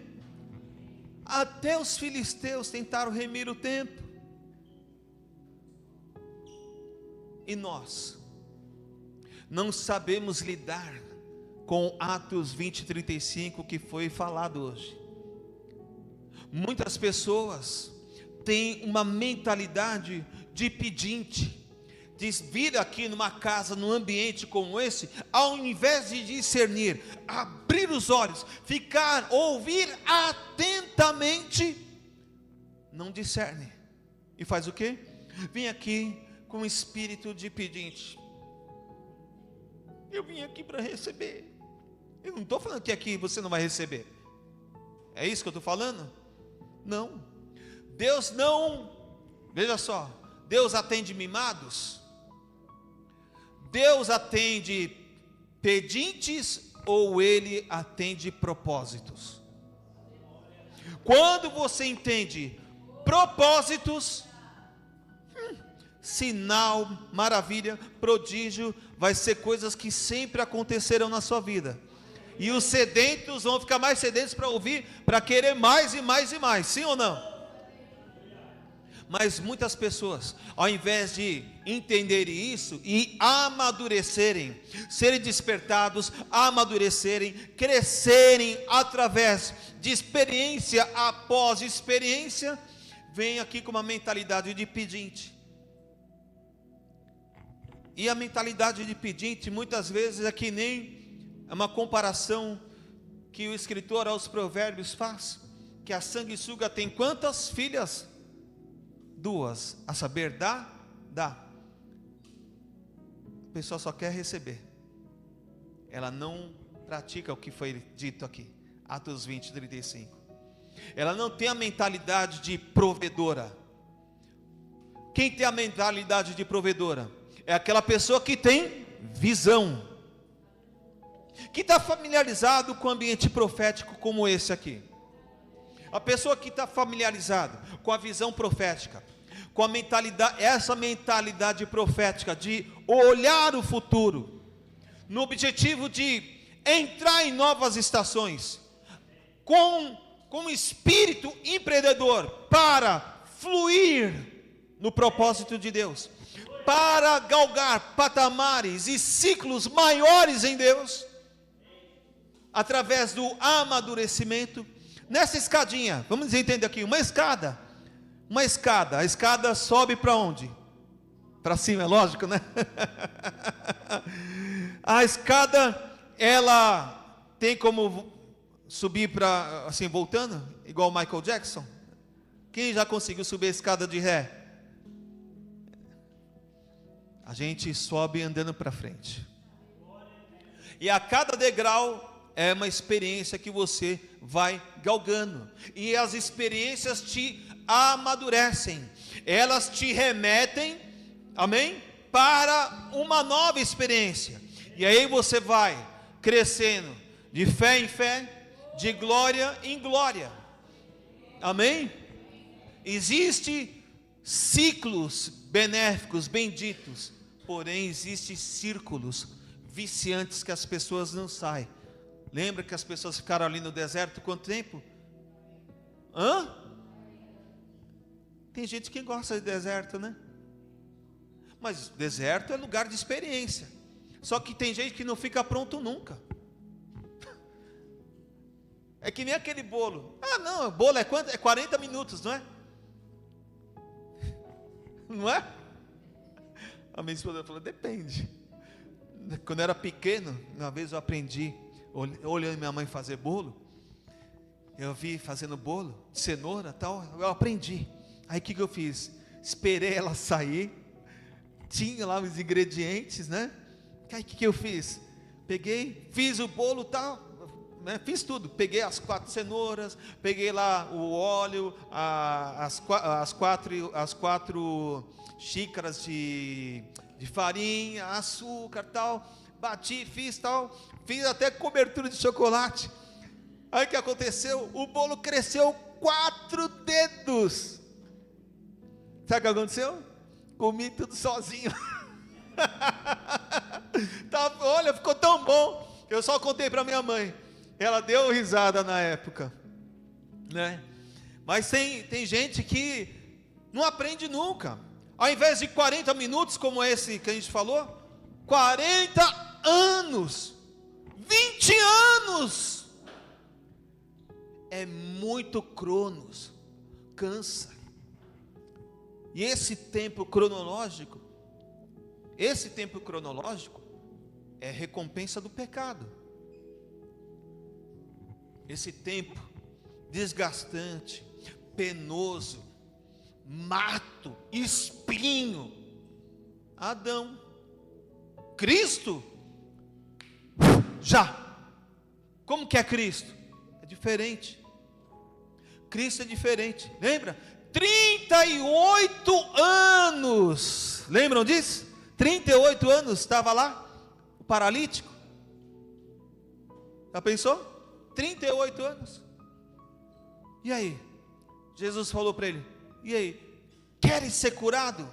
Até os filisteus tentaram remir o tempo. E nós não sabemos lidar com Atos 20:35 que foi falado hoje. Muitas pessoas têm uma mentalidade de pedinte, de vir aqui numa casa, num ambiente como esse, ao invés de discernir, abrir os olhos, ouvir atentamente, não discerne, e faz o quê? Vem aqui com espírito de pedinte. Eu vim aqui para receber. Eu não estou falando que aqui você não vai receber. É isso que eu estou falando? Não. Deus não, veja só, Deus atende mimados? Deus atende pedintes ou Ele atende propósitos? Quando você entende propósitos, sinal, maravilha, prodígio, vai ser coisas que sempre acontecerão na sua vida. E os sedentos vão ficar mais sedentos para ouvir, para querer mais e mais e mais, sim ou não? Mas muitas pessoas, ao invés de entenderem isso e amadurecerem, serem despertados, amadurecerem, crescerem através de experiência após experiência, vem aqui com uma mentalidade de pedinte. E a mentalidade de pedinte muitas vezes é que nem uma comparação que o escritor aos Provérbios faz, que a sanguessuga tem quantas filhas? 2, a saber, dá. A pessoa só quer receber, ela não pratica o que foi dito aqui, Atos 20, 35. Ela não tem a mentalidade de provedora. Quem tem a mentalidade de provedora? É aquela pessoa que tem visão, que está familiarizado com o ambiente profético como esse aqui. A pessoa que está familiarizada com a visão profética, com a mentalidade, essa mentalidade profética de olhar o futuro, no objetivo de entrar em novas estações, com espírito empreendedor, para fluir no propósito de Deus, para galgar patamares e ciclos maiores em Deus, através do amadurecimento. Nessa escadinha, vamos entender aqui, uma escada, a escada sobe para onde? Para cima, é lógico, né? A escada, ela tem como subir para, assim, voltando, igual Michael Jackson? Quem já conseguiu subir a escada de ré? A gente sobe andando para frente, e a cada degrau é uma experiência que você vai galgando, e as experiências te amadurecem, elas te remetem, amém? Para uma nova experiência, e aí você vai crescendo de fé em fé, de glória em glória, amém? Existem ciclos benéficos, benditos, porém existem círculos viciantes que as pessoas não saem. Lembra que as pessoas ficaram ali no deserto quanto tempo? Tem gente que gosta de deserto, né? Mas deserto é lugar de experiência. Só que tem gente que não fica pronto nunca. É que nem aquele bolo. Não, o bolo é quanto? É 40 minutos, não é? Não é? A minha esposa falou, depende. Quando eu era pequeno, uma vez eu aprendi, olhando minha mãe fazer bolo, eu vi fazendo bolo de cenoura e tal, eu aprendi. Aí o que eu fiz? Esperei ela sair, tinha lá os ingredientes, né? Aí o que eu fiz? Peguei, fiz o bolo e tal, né? Fiz tudo, peguei as 4 cenouras, peguei lá o óleo, as 4 xícaras de farinha, açúcar, tal, bati, fiz até cobertura de chocolate. Aí o que aconteceu? O bolo cresceu 4 dedos. Sabe o que aconteceu? Comi tudo sozinho. Olha, ficou tão bom. Eu só contei para minha mãe. Ela deu risada na época, né? Mas tem gente que não aprende nunca. Ao invés de 40 minutos, como esse que a gente falou, 40 anos, 20 anos, é muito cronos, cansa. E esse tempo cronológico é recompensa do pecado. Esse tempo desgastante, penoso, mato, espinho. Adão. Cristo, já. Como que é Cristo? É diferente. Cristo é diferente. Lembra? 38 anos. Lembram disso? 38 anos estava lá o paralítico. Já pensou? 38 anos. E aí? Jesus falou para ele: e aí? Queres ser curado?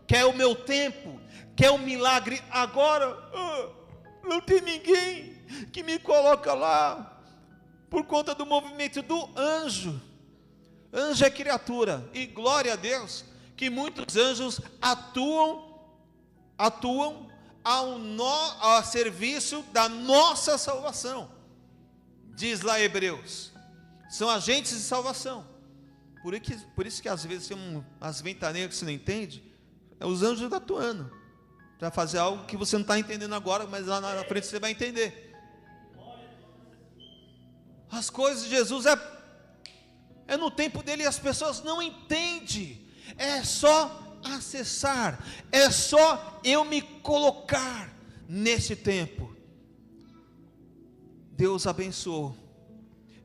Quer o meu tempo? Quer um milagre agora? Não tem ninguém que me coloca lá, por conta do movimento do anjo. Anjo é criatura, e glória a Deus que muitos anjos atuam a serviço da nossa salvação. Diz lá Hebreus, são agentes de salvação. Por isso que às vezes tem as ventanias que você não entende, é os anjos atuando para fazer algo que você não está entendendo agora, mas lá na frente você vai entender. As coisas de Jesus é no tempo dele, e as pessoas não entendem. É só acessar, é só eu me colocar nesse tempo. Deus abençoou.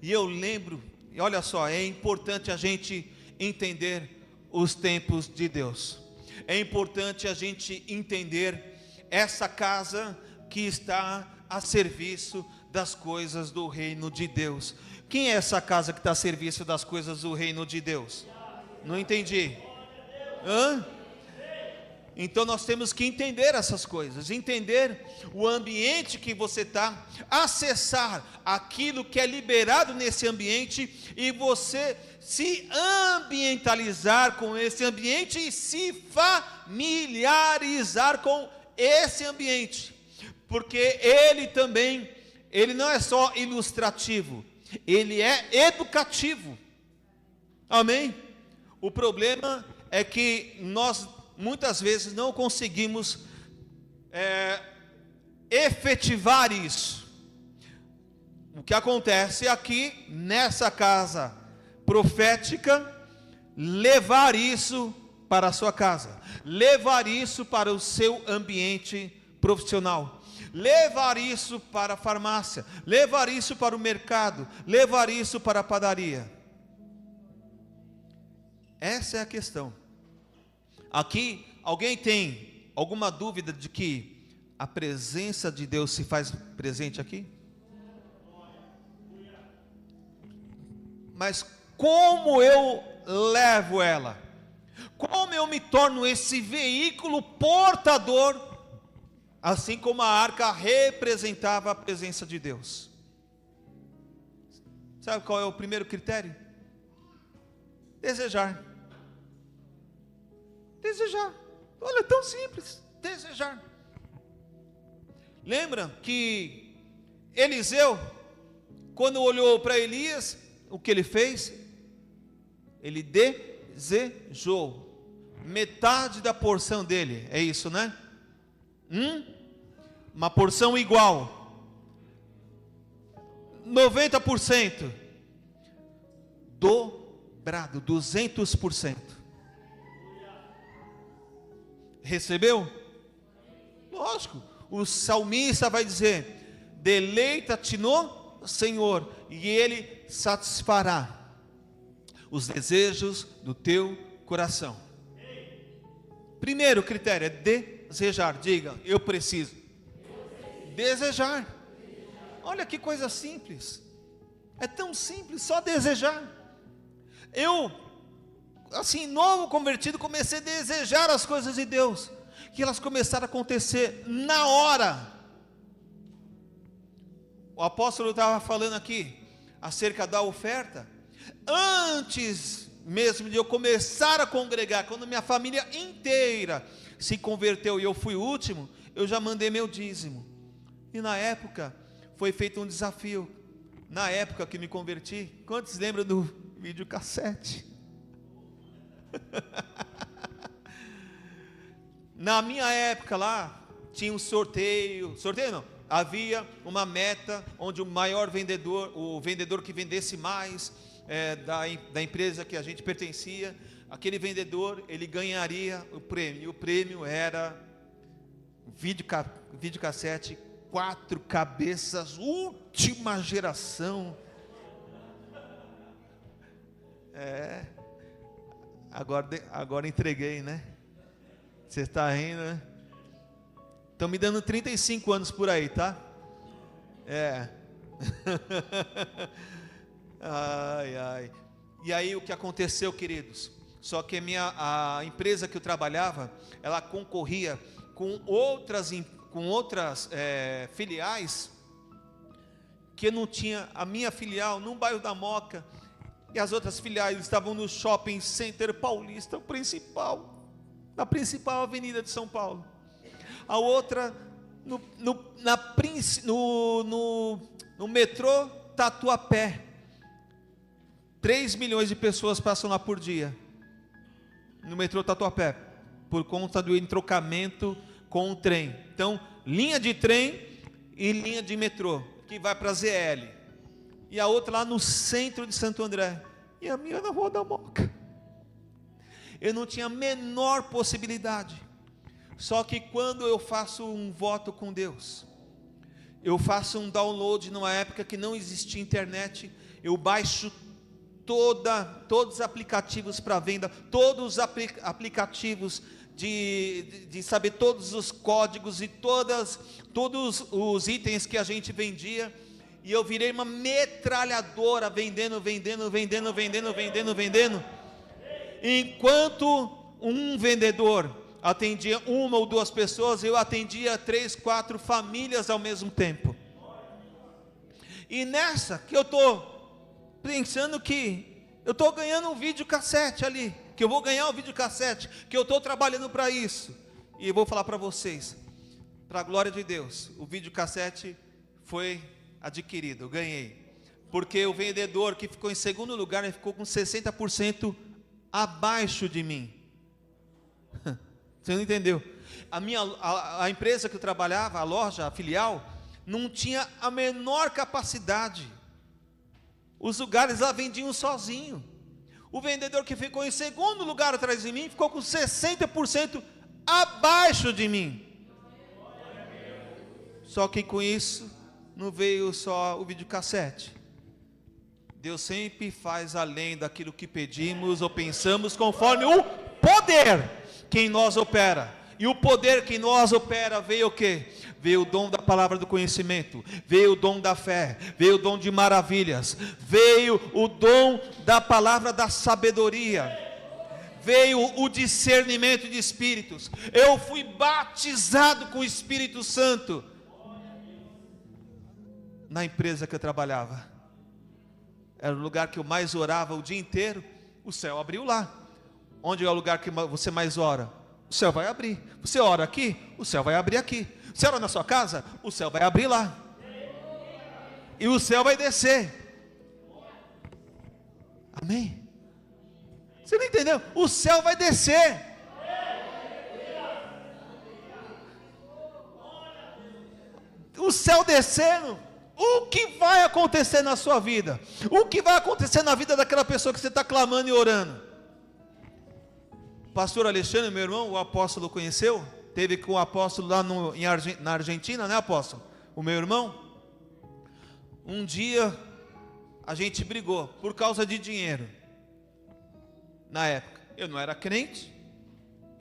E eu lembro, e olha só, é importante a gente entender os tempos de Deus. É importante a gente entender essa casa que está a serviço das coisas do reino de Deus. Quem é essa casa que está a serviço das coisas do reino de Deus? Não entendi. Hã? Então nós temos que entender essas coisas, entender o ambiente que você está, acessar aquilo que é liberado nesse ambiente e você se ambientalizar com esse ambiente e se familiarizar com esse ambiente, porque ele não é só ilustrativo, ele é educativo. Amém? O problema é que nós muitas vezes não conseguimos efetivar isso. O que acontece aqui nessa casa profética, levar isso para a sua casa, levar isso para o seu ambiente profissional, levar isso para a farmácia, levar isso para o mercado, levar isso para a padaria. Essa é a questão. Aqui, alguém tem alguma dúvida de que a presença de Deus se faz presente aqui? Mas como eu levo ela? Como eu me torno esse veículo portador, assim como a arca representava a presença de Deus? Sabe qual é o primeiro critério? Desejar. Desejar. Olha, é tão simples. Desejar. Lembra que Eliseu, quando olhou para Elias, o que ele fez? Ele desejou metade da porção dele. É isso, né? Uma porção igual, 90%, dobrado, 200%. Recebeu? Lógico. O salmista vai dizer: deleita-te no Senhor, e Ele satisfará os desejos do teu coração. Primeiro critério é desejar. Diga: eu preciso desejar. Olha que coisa simples. É tão simples, só desejar. Eu, assim, novo convertido, comecei a desejar as coisas de Deus, que elas começaram a acontecer na hora. O apóstolo estava falando aqui acerca da oferta. Antes mesmo de eu começar a congregar, quando minha família inteira se converteu e eu fui o último, eu já mandei meu dízimo. E na época foi feito um desafio. Na época que me converti, quantos lembram do videocassete? Na minha época lá, tinha um sorteio não, havia uma meta, onde o maior vendedor, o vendedor que vendesse mais, da empresa que a gente pertencia, aquele vendedor, ele ganharia o prêmio, e o prêmio era videocassete 4 cabeças, última geração. Agora entreguei, né? Você está rindo, né? Estão me dando 35 anos por aí, tá? Ai. E aí o que aconteceu, queridos? Só que a empresa que eu trabalhava, ela concorria com outras filiais, que não tinha. A minha filial no bairro da Moca, e as outras filiais estavam no Shopping Center Paulista, o principal, na principal avenida de São Paulo. A outra no metrô Tatuapé. 3 milhões de pessoas passam lá por dia, no metrô Tatuapé, por conta do entrocamento com o trem. Então, linha de trem e linha de metrô, que vai para a ZL. E a outra lá no centro de Santo André. E a minha na Rua da Moca. Eu não tinha a menor possibilidade. Só que quando eu faço um voto com Deus, Eu faço um download numa época que não existia internet. Eu baixo todos os aplicativos para venda, todos os aplicativos de saber todos os códigos e todos os itens que a gente vendia. E eu virei uma metralhadora vendendo. Enquanto um vendedor atendia uma ou duas pessoas, eu atendia 3, 4 famílias ao mesmo tempo. E nessa que eu estou pensando que eu estou ganhando um videocassete ali, que eu vou ganhar um videocassete, que eu estou trabalhando para isso. E eu vou falar para vocês, para a glória de Deus, o videocassete foi adquirido, eu ganhei. Porque o vendedor que ficou em segundo lugar, ele ficou com 60% abaixo de mim. Você não entendeu? A empresa que eu trabalhava, a loja, a filial, não tinha a menor capacidade. Os lugares lá vendiam sozinho. O vendedor que ficou em segundo lugar atrás de mim, ficou com 60% abaixo de mim. Só que com isso, não veio só o videocassete. Deus sempre faz além daquilo que pedimos ou pensamos, conforme o poder que em nós opera. E o poder que em nós opera veio o quê? Veio o dom da palavra do conhecimento, veio o dom da fé, veio o dom de maravilhas, veio o dom da palavra da sabedoria, veio o discernimento de espíritos. Eu fui batizado com o Espírito Santo na empresa que eu trabalhava. Era o lugar que eu mais orava o dia inteiro. O céu abriu lá. Onde é o lugar que você mais ora? O céu vai abrir. Você ora aqui? O céu vai abrir aqui. Você ora na sua casa? O céu vai abrir lá. E o céu vai descer. Amém? Você não entendeu? O céu vai descer. O céu descendo. O que vai acontecer na sua vida? O que vai acontecer na vida daquela pessoa que você está clamando e orando? Pastor Alexandre, meu irmão, o apóstolo conheceu? Teve com o apóstolo lá na Argentina, né, apóstolo? O meu irmão. Um dia a gente brigou por causa de dinheiro. Na época, eu não era crente.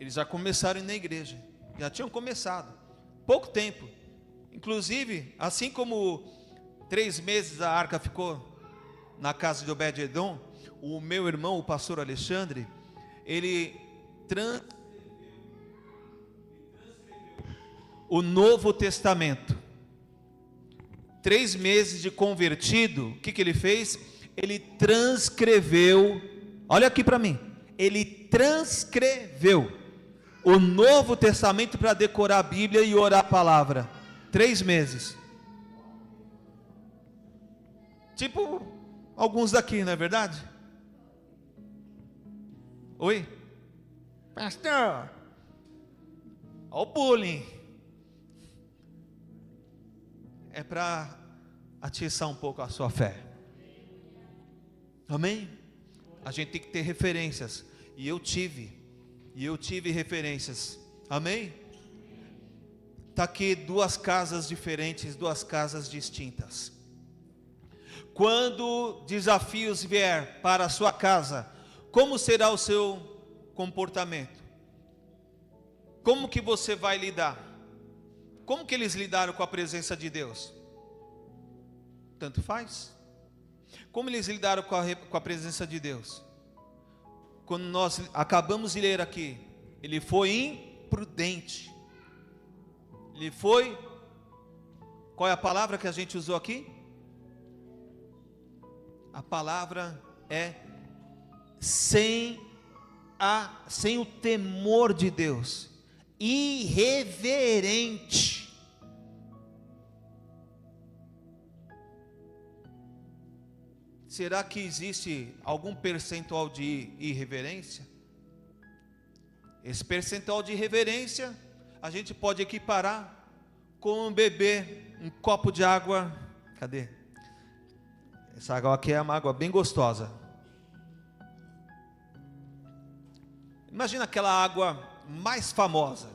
Eles já começaram na igreja. Já tinham começado. Pouco tempo. Inclusive, assim como 3 meses a arca ficou na casa de Obed-edom, o meu irmão, o pastor Alexandre, ele transcreveu o Novo Testamento. 3 meses de convertido, o que ele fez? Ele transcreveu, olha aqui para mim, ele transcreveu o Novo Testamento para decorar a Bíblia e orar a palavra. 3 meses. Tipo alguns daqui, não é verdade? Oi? Pastor, olha o bullying. É para atiçar um pouco a sua fé. Amém? A gente tem que ter referências. E eu tive referências. Amém? Está aqui 2 casas diferentes, 2 casas distintas. Quando desafios vier para a sua casa, como será o seu comportamento? Como que você vai lidar? Como que eles lidaram com a presença de Deus? Tanto faz. Como eles lidaram com a presença de Deus? Quando nós acabamos de ler aqui, ele foi imprudente. Ele foi, qual é a palavra que a gente usou aqui? A palavra é sem o temor de Deus, irreverente. Será que existe algum percentual de irreverência? Esse percentual de irreverência a gente pode equiparar com beber um copo de água. Cadê? Essa água aqui é uma água bem gostosa. Imagina aquela água mais famosa,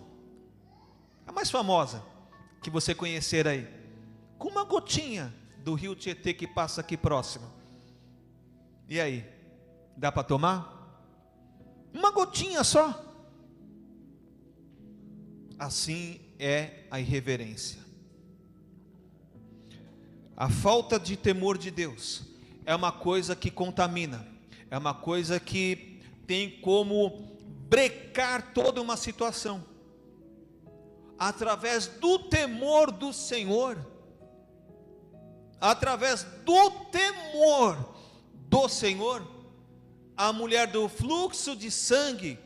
a mais famosa que você conhecer aí. com uma gotinha do rio Tietê que passa aqui próximo. E aí, dá para tomar? Uma gotinha só. Assim é a irreverência. A falta de temor de Deus é uma coisa que contamina, é uma coisa que tem como brecar toda uma situação. Através do temor do Senhor, através do temor do Senhor, a mulher do fluxo de sangue,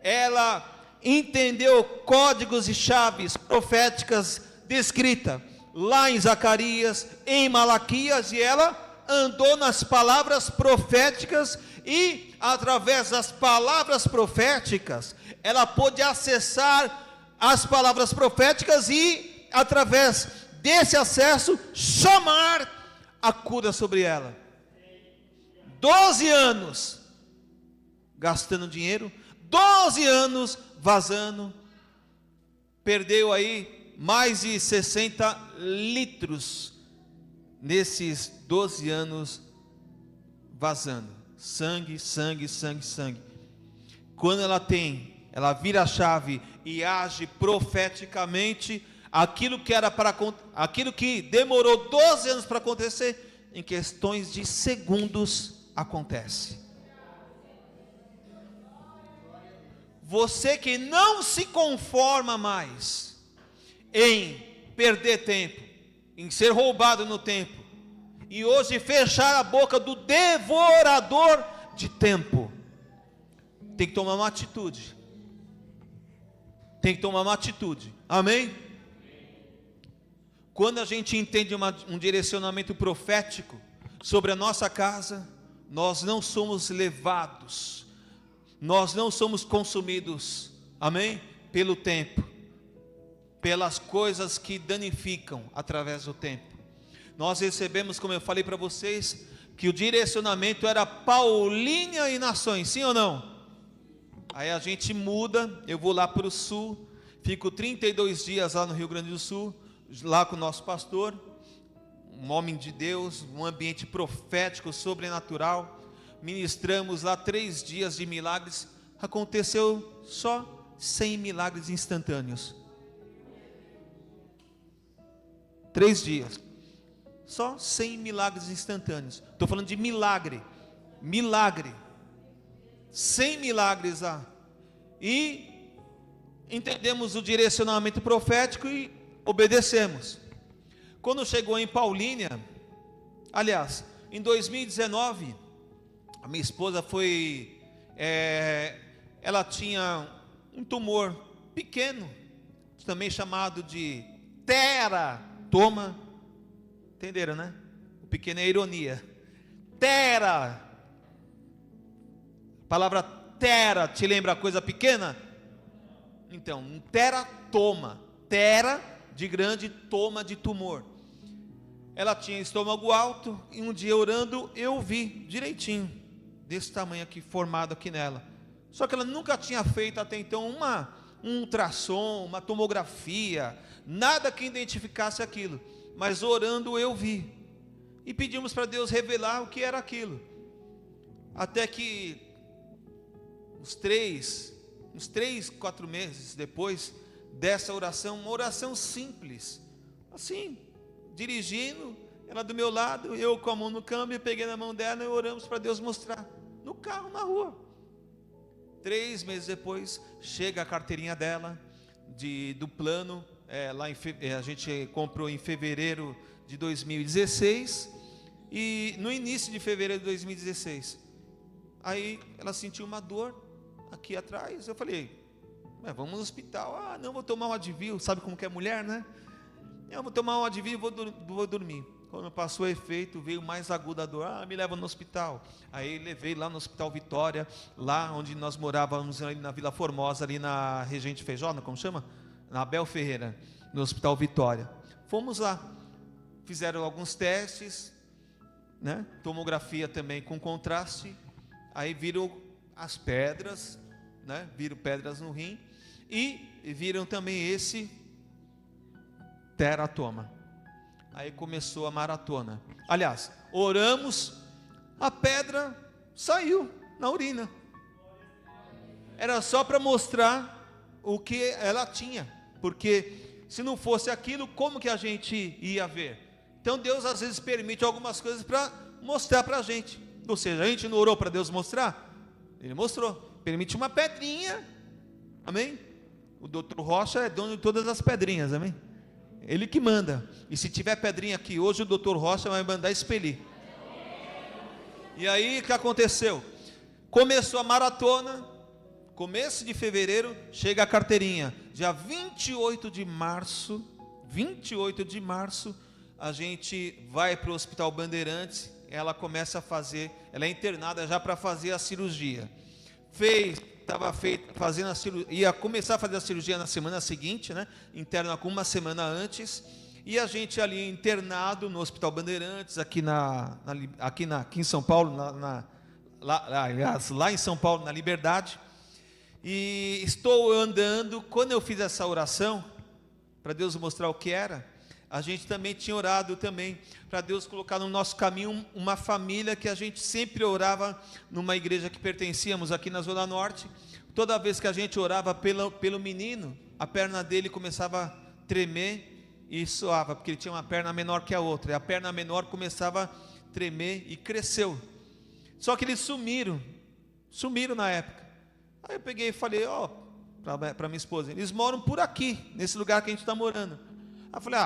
ela entendeu códigos e chaves proféticas descritas lá em Zacarias, em Malaquias, e ela andou nas palavras proféticas, e através das palavras proféticas, ela pôde acessar as palavras proféticas e, através desse acesso, chamar a cura sobre ela. 12 anos gastando dinheiro, 12 anos vazando, perdeu aí mais de 60 litros nesses 12 anos vazando, sangue, sangue, sangue, sangue. Quando ela vira a chave e age profeticamente, aquilo que demorou 12 anos para acontecer, em questões de segundos acontece. Você que não se conforma mais em perder tempo, em ser roubado no tempo, e hoje fechar a boca do devorador de tempo, tem que tomar uma atitude. Tem que tomar uma atitude. Amém? Quando a gente entende um direcionamento profético sobre a nossa casa, nós não somos levados, nós não somos consumidos, amém? Pelo tempo, pelas coisas que danificam através do tempo. Nós recebemos, como eu falei para vocês, que o direcionamento era Paulínia e Nações, sim ou não? Aí a gente muda, eu vou lá para o sul, fico 32 dias lá no Rio Grande do Sul, lá com o nosso pastor, um homem de Deus, um ambiente profético, sobrenatural. Ministramos lá 3 dias de milagres. Aconteceu só 100 milagres instantâneos. 3 dias, só 100 milagres instantâneos. Estou falando de milagre, 100 milagres lá. E entendemos o direcionamento profético e obedecemos. Quando chegou em Paulínia, aliás, em 2019, a minha esposa foi, ela tinha um tumor pequeno, também chamado de teratoma. Entenderam, né? O pequeno é ironia. A palavra tera te lembra coisa pequena? Então, um teratoma. Tera de grande, toma de tumor. Ela tinha estômago alto, e um dia orando eu vi direitinho, desse tamanho aqui, formado aqui nela. Só que ela nunca tinha feito até então um ultrassom, uma tomografia, nada que identificasse aquilo. Mas orando eu vi, e pedimos para Deus revelar o que era aquilo. Até que uns 3, 4 meses depois dessa oração, uma oração simples, assim, dirigindo, ela do meu lado, eu com a mão no câmbio, peguei na mão dela e oramos para Deus mostrar, no carro, na rua. 3 meses depois, chega a carteirinha dela, do plano, a gente comprou em fevereiro de 2016, e no início de fevereiro de 2016, aí ela sentiu uma dor aqui atrás. Eu falei, vamos no hospital. Não, vou tomar um Advil. Sabe como que é mulher, né? Eu vou tomar um Advil e vou dormir. Quando passou o efeito, veio mais aguda a dor. Me leva no hospital. Aí levei lá no Hospital Vitória, lá onde nós morávamos, ali na Vila Formosa, ali na Regente Feijó, como chama? Na Abel Ferreira, no Hospital Vitória. Fomos lá, fizeram alguns testes, né? Tomografia também com contraste. Aí viram as pedras, né? Viram pedras no rim, e viram também esse teratoma. Aí começou a maratona. Aliás, oramos, a pedra saiu na urina. Era só para mostrar o que ela tinha, porque se não fosse aquilo, como que a gente ia ver? Então Deus às vezes permite algumas coisas para mostrar para a gente. Ou seja, a gente não orou para Deus mostrar? Ele mostrou. Permite uma pedrinha, amém? O doutor Rocha é dono de todas as pedrinhas, amém? Ele que manda. E se tiver pedrinha aqui hoje, o doutor Rocha vai mandar expelir. E aí o que aconteceu? Começou a maratona. Começo de fevereiro, chega a carteirinha. Dia 28 de março, a gente vai para o Hospital Bandeirantes. Ela começa a fazer, ela é internada já para fazer a cirurgia. Fazendo a cirurgia, ia começar a fazer a cirurgia na semana seguinte, né? Interna com uma semana antes. E a gente ali internado no Hospital Bandeirantes, aqui em São Paulo, lá em São Paulo, na Liberdade. E estou andando, quando eu fiz essa oração, para Deus mostrar o que era, a gente também tinha orado também, para Deus colocar no nosso caminho uma família que a gente sempre orava numa igreja que pertencíamos aqui na Zona Norte. Toda vez que a gente orava pelo menino, a perna dele começava a tremer e suava, porque ele tinha uma perna menor que a outra, e a perna menor começava a tremer e cresceu. Só que eles sumiram na época. Aí eu peguei e falei, para minha esposa, eles moram por aqui, nesse lugar que a gente está morando. Aí eu falei,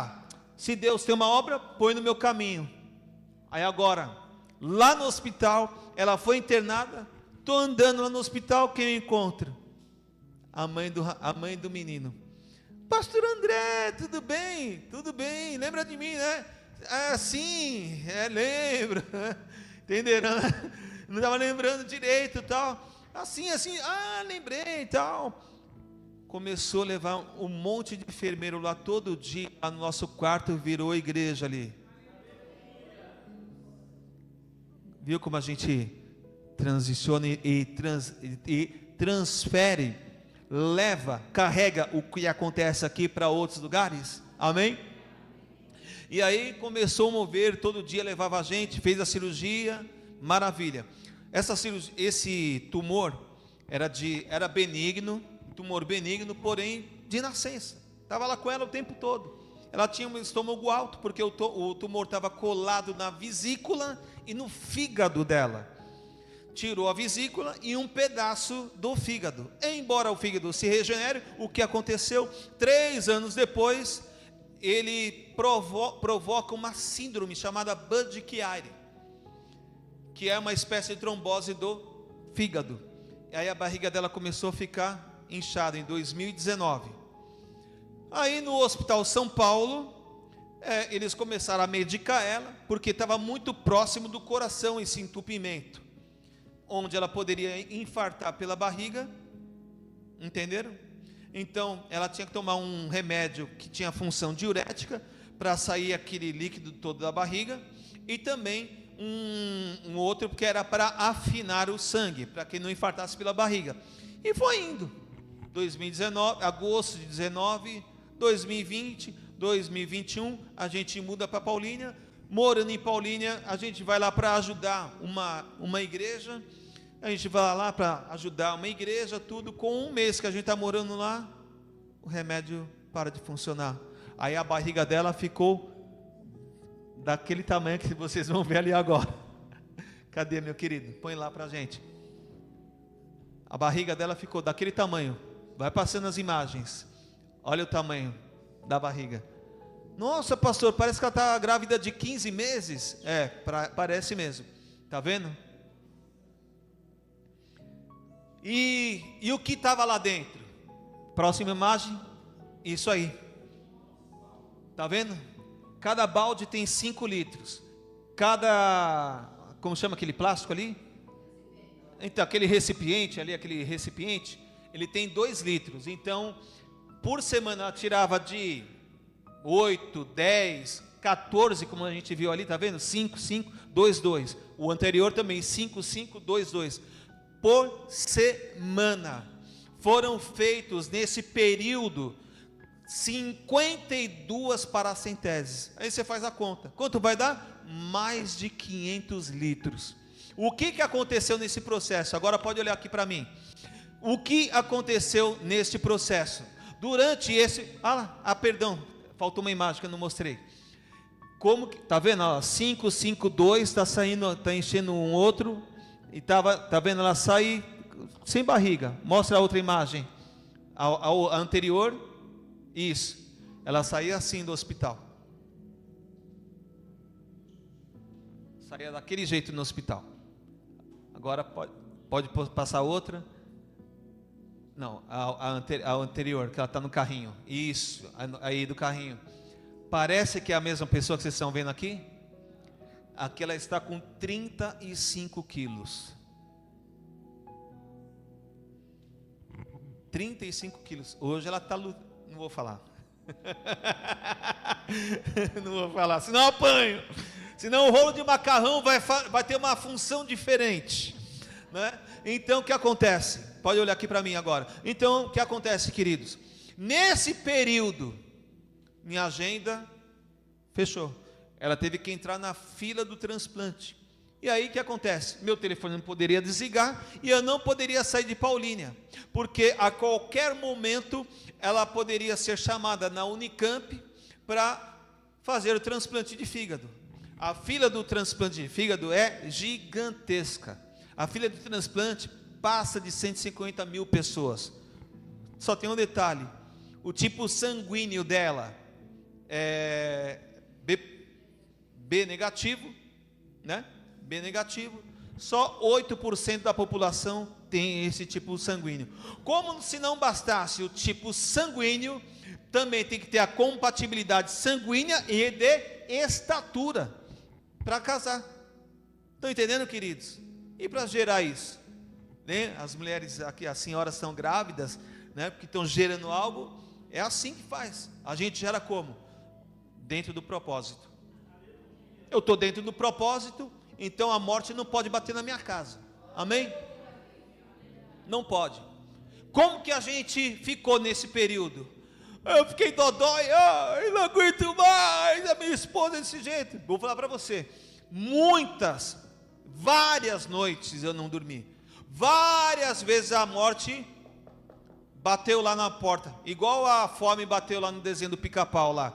se Deus tem uma obra, põe no meu caminho. Aí agora, lá no hospital, ela foi internada, estou andando lá no hospital, quem eu encontro? A mãe do menino. Pastor André, tudo bem? Tudo bem, lembra de mim, né? Sim, lembro. Entenderam? Não estava lembrando direito e tal. Assim, lembrei e tal. Começou a levar um monte de enfermeiro lá todo dia, lá no nosso quarto, virou igreja ali. Viu como a gente transiciona e transfere, carrega o que acontece aqui para outros lugares? Amém? E aí começou a mover, todo dia levava a gente, fez a cirurgia, maravilha. Esse tumor era benigno, tumor benigno, porém de nascença. Estava lá com ela o tempo todo. Ela tinha um estômago alto, porque o tumor estava colado na vesícula e no fígado dela. Tirou a vesícula e um pedaço do fígado. Embora o fígado se regenere, o que aconteceu? 3 anos depois, ele provoca uma síndrome chamada Budd-Chiari, que é uma espécie de trombose do fígado. E aí a barriga dela começou a ficar inchada em 2019. Aí no Hospital São Paulo, eles começaram a medicar ela, porque estava muito próximo do coração esse entupimento, onde ela poderia infartar pela barriga, entenderam? Então ela tinha que tomar um remédio que tinha função diurética, para sair aquele líquido todo da barriga, e também um outro que era para afinar o sangue, para que não infartasse pela barriga. E foi indo. 2019, agosto de 19, 2020, 2021, a gente muda para Paulínia. Morando em Paulínia, a gente vai lá para ajudar uma igreja. A gente vai lá para ajudar uma igreja, tudo. Com 1 mês que a gente está morando lá, o remédio para de funcionar. Aí a barriga dela ficou daquele tamanho que vocês vão ver ali agora. Cadê, meu querido? Põe lá para a gente. A barriga dela ficou daquele tamanho. Vai passando as imagens. Olha o tamanho da barriga. Nossa, pastor, parece que ela está grávida de 15 meses. Parece mesmo. Está vendo? E o que estava lá dentro? Próxima imagem. Isso aí. Está vendo? Cada balde tem 5 litros. Como chama aquele plástico ali? Então, aquele recipiente, ele tem 2 litros. Então, por semana ela tirava de 8, 10, 14, como a gente viu ali, tá vendo? 5, 5, 2, 2. O anterior também, 5, 5, 2, 2. Por semana. Foram feitos nesse período 52 paracenteses. Aí você faz a conta. Quanto vai dar? Mais de 500 litros. O que aconteceu nesse processo? Agora pode olhar aqui para mim. O que aconteceu neste processo? Durante esse... perdão, faltou uma imagem que eu não mostrei. Como que... Tá vendo? 5, 5, 2, está saindo, está enchendo um outro. E tá vendo ela sair sem barriga. Mostra a outra imagem. A anterior. Isso. Ela saía assim do hospital. Saía daquele jeito no hospital. Agora pode passar outra. Não, a anterior, que ela está no carrinho. Isso, aí do carrinho. Parece que é a mesma pessoa que vocês estão vendo aqui? Aqui ela está com 35 quilos. 35 quilos. Hoje ela está... Não vou falar. Não vou falar, senão eu apanho. Senão o rolo de macarrão vai ter uma função diferente, né? Então o que acontece? Pode olhar aqui para mim agora. Então o que acontece, queridos? Nesse período, minha agenda fechou. Ela teve que entrar na fila do transplante. E aí o que acontece? Meu telefone não poderia desligar e eu não poderia sair de Paulínia, porque a qualquer momento ela poderia ser chamada na Unicamp para fazer o transplante de fígado. A fila do transplante de fígado é gigantesca. A fila do transplante passa de 150 mil pessoas. Só tem um detalhe: o tipo sanguíneo dela é B negativo, né? B negativo. Só 8% da população tem esse tipo sanguíneo. Como se não bastasse o tipo sanguíneo, também tem que ter a compatibilidade sanguínea e de estatura para casar. Estão entendendo, queridos? E para gerar isso, né? As mulheres aqui, as senhoras são grávidas, né? Porque estão gerando algo. É assim que faz. A gente gera como? Dentro do propósito. Eu estou dentro do propósito, então a morte não pode bater na minha casa. Amém? Não pode. Como que a gente ficou nesse período? Eu fiquei dodói, eu não aguento mais a minha esposa desse jeito. Vou falar para você, várias noites eu não dormi. Várias vezes a morte bateu lá na porta, igual a fome bateu lá no desenho do Pica-Pau lá.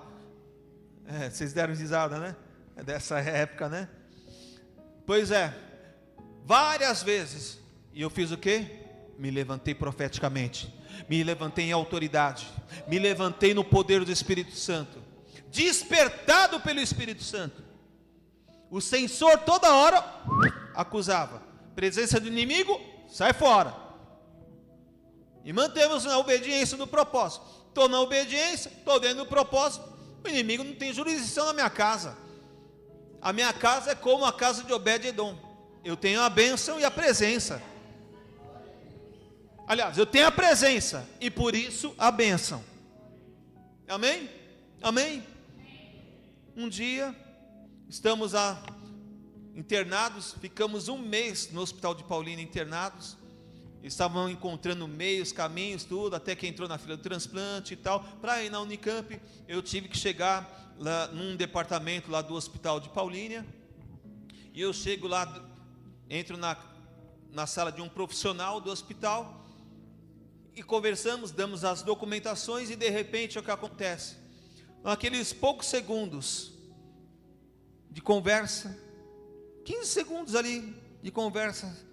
Vocês deram risada, né? É dessa época, né? Pois é, várias vezes. E eu fiz o quê? Me levantei profeticamente, me levantei em autoridade, me levantei no poder do Espírito Santo, despertado pelo Espírito Santo. O censor toda hora acusava: presença do inimigo, sai fora. E mantemos na obediência do propósito. Estou na obediência, estou dentro do propósito. O inimigo não tem jurisdição na minha casa. A minha casa é como a casa de Obed-Edom. Eu tenho a bênção e a presença. Aliás, eu tenho a presença e por isso a bênção. Amém? Amém? Um dia, estamos internados, ficamos um mês no hospital de Paulínia internados. Estavam encontrando meios, caminhos, tudo, até que entrou na fila do transplante e tal. Para ir na Unicamp, eu tive que chegar lá num departamento lá do hospital de Paulínia. E eu chego lá, entro na sala de um profissional do hospital e conversamos, damos as documentações e de repente o que acontece? Naqueles poucos segundos de conversa, 15 segundos ali de conversa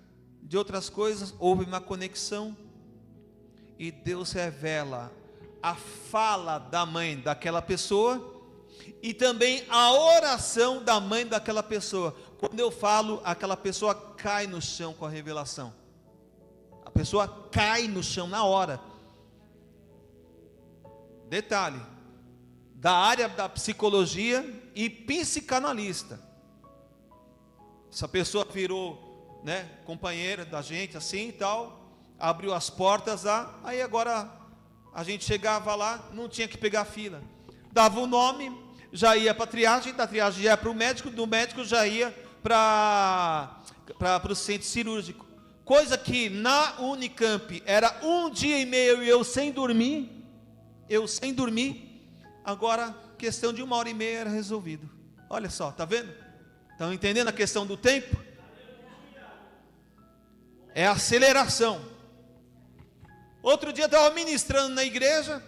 de outras coisas, houve uma conexão e Deus revela a fala da mãe daquela pessoa e também a oração da mãe daquela pessoa. Quando eu falo, aquela pessoa cai no chão com a revelação. A pessoa cai no chão na hora. Detalhe, da área da psicologia e psicanalista. Essa pessoa virou, né, companheira da gente assim e tal, abriu as portas lá, aí agora a gente chegava lá, não tinha que pegar fila. Dava o nome, já ia para a triagem, da triagem já ia para o médico, do médico já ia para o centro cirúrgico. Coisa que na Unicamp era 1 dia e meio e eu sem dormir. eu sem dormir, agora questão de 1h30 era resolvido. Olha só, tá vendo? Estão entendendo a questão do tempo? É aceleração. Outro dia eu estava ministrando na igreja,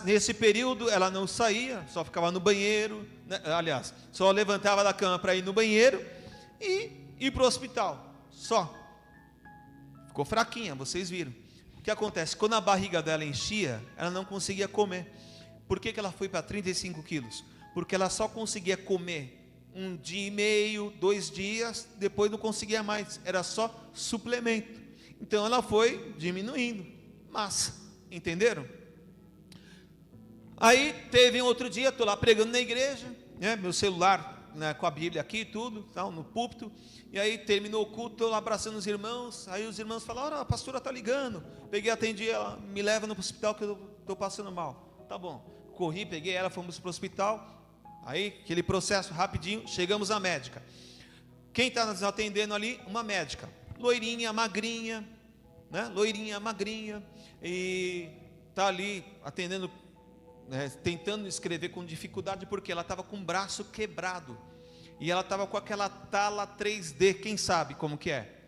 nesse período ela não saía, só ficava no banheiro, né? Aliás, só levantava da cama para ir no banheiro e ir para o hospital, só. Ficou fraquinha, vocês viram. O que acontece? Quando a barriga dela enchia, ela não conseguia comer. Por que ela foi para 35 quilos? Porque ela só conseguia comer 1 dia e meio, 2 dias, depois não conseguia mais, era só suplemento. Então ela foi diminuindo massa, entenderam? Aí teve um outro dia, estou lá pregando na igreja, né, meu celular, né, com a Bíblia aqui e tudo, tal, no púlpito, e aí terminou o culto, estou lá abraçando os irmãos, aí os irmãos falaram, a pastora está ligando, peguei, atendi ela, me leva no hospital que eu estou passando mal. Tá bom, corri, peguei ela, fomos para o hospital, aí aquele processo rapidinho, chegamos à médica. Quem está nos atendendo ali? Uma médica, loirinha, magrinha, né, loirinha, magrinha, e está ali atendendo, né, tentando escrever com dificuldade, porque ela estava com o braço quebrado, e ela estava com aquela tala 3D, quem sabe como que é?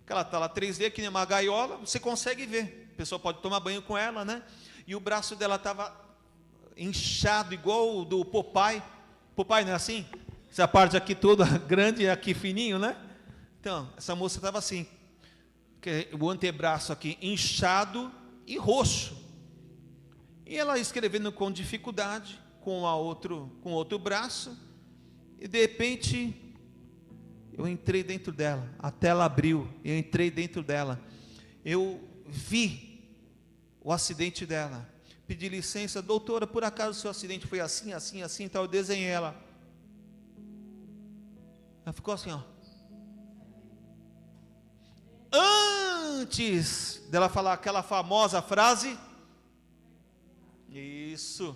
Aquela tala 3D que nem uma gaiola, você consegue ver, a pessoa pode tomar banho com ela, né? E o braço dela estava inchado, igual o do Popeye. Popeye não é assim? Essa parte aqui toda grande e aqui fininho, né? Então, essa moça estava assim, o antebraço aqui inchado e roxo, e ela escrevendo com dificuldade, com outro braço, e de repente, eu entrei dentro dela, a tela abriu, eu entrei dentro dela, eu vi o acidente dela, pedi licença, doutora, por acaso o seu acidente foi assim, assim, assim, então eu desenhei ela ficou assim, ó. Antes dela falar aquela famosa frase, isso,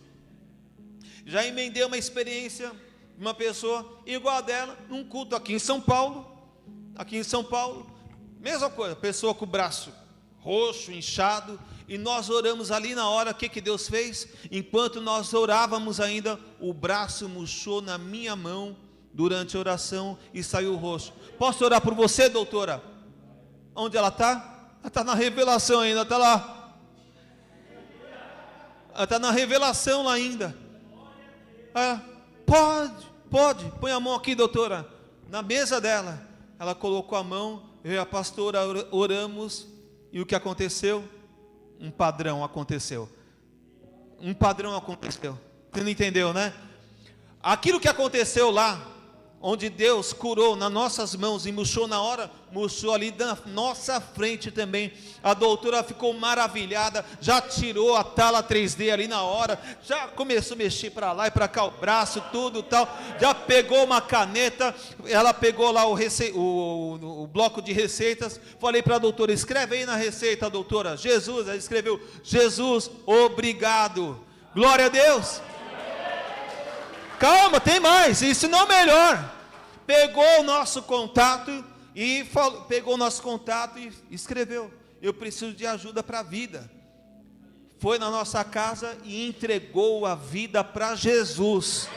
já emendei uma experiência de uma pessoa igual a dela, num culto aqui em São Paulo, mesma coisa, pessoa com o braço roxo, inchado, e nós oramos ali na hora. O que Deus fez? Enquanto nós orávamos ainda, o braço murchou na minha mão, durante a oração, e saiu roxo. Posso orar por você, doutora? Onde ela está? Ela está na revelação ainda, está lá. Ela está na revelação lá ainda. Pode, põe a mão aqui, doutora. Na mesa dela, ela colocou a mão, eu e a pastora oramos, e o que aconteceu? Um padrão aconteceu. Você não entendeu, né? Aquilo que aconteceu lá, onde Deus curou nas nossas mãos e murchou na hora, murchou ali na nossa frente também. A doutora ficou maravilhada, já tirou a tala 3D ali na hora, já começou a mexer para lá e para cá o braço, tudo tal, já pegou uma caneta, ela pegou lá o bloco de receitas, falei para a doutora, escreve aí na receita, doutora, Jesus, ela escreveu, Jesus, obrigado, glória a Deus. Calma, tem mais, isso não é melhor. Pegou o nosso contato e escreveu, eu preciso de ajuda para a vida. Foi na nossa casa e entregou a vida para Jesus.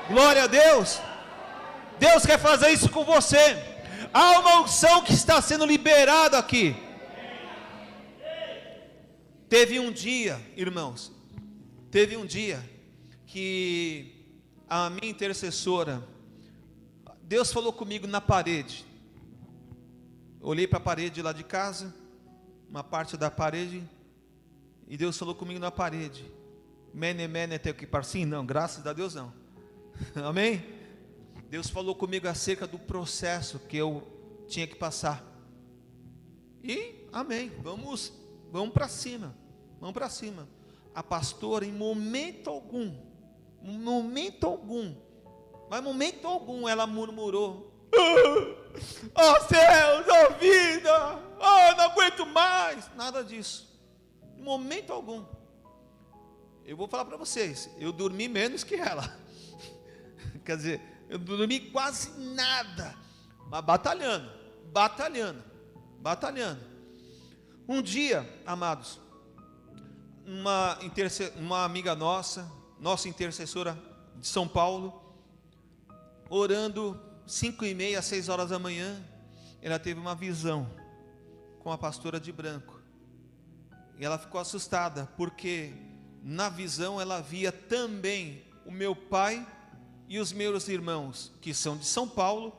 Glória a Deus. Deus quer fazer isso com você. Há uma unção que está sendo liberada aqui. Teve um dia, irmãos, que a minha intercessora, Deus falou comigo na parede. Olhei para a parede lá de casa, uma parte da parede, e Deus falou comigo na parede. Mene teu que parsim? Não, graças a Deus não. Amém? Deus falou comigo acerca do processo que eu tinha que passar. E amém, vamos para cima. A pastora, em momento algum, ela murmurou: céus, vida, não aguento mais. Nada disso, em momento algum. Eu vou falar para vocês, eu dormi menos que ela. Quer dizer, eu dormi quase nada, mas batalhando. Um dia, amados, uma amiga nossa intercessora de São Paulo, orando 5:30, 6 horas da manhã, ela teve uma visão com a pastora de branco, e ela ficou assustada, porque na visão ela via também o meu pai e os meus irmãos, que são de São Paulo,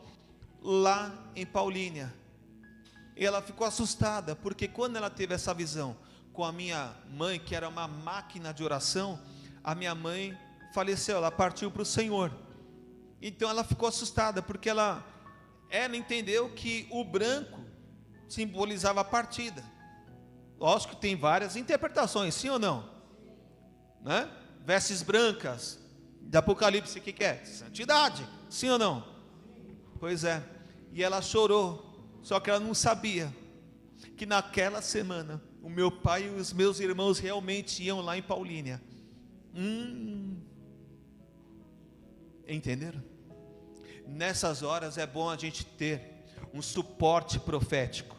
lá em Paulínia. E ela ficou assustada, porque quando ela teve essa visão com a minha mãe, que era uma máquina de oração, a minha mãe faleceu, ela partiu para o Senhor. Então ela ficou assustada, porque ela entendeu que o branco simbolizava a partida. Lógico que tem várias interpretações, sim ou não? Né? Vestes brancas, de Apocalipse, o que é? Santidade, sim ou não? Pois é, e ela chorou, só que ela não sabia que naquela semana o meu pai e os meus irmãos realmente iam lá em Paulínia. Entenderam? Nessas horas é bom a gente ter um suporte profético.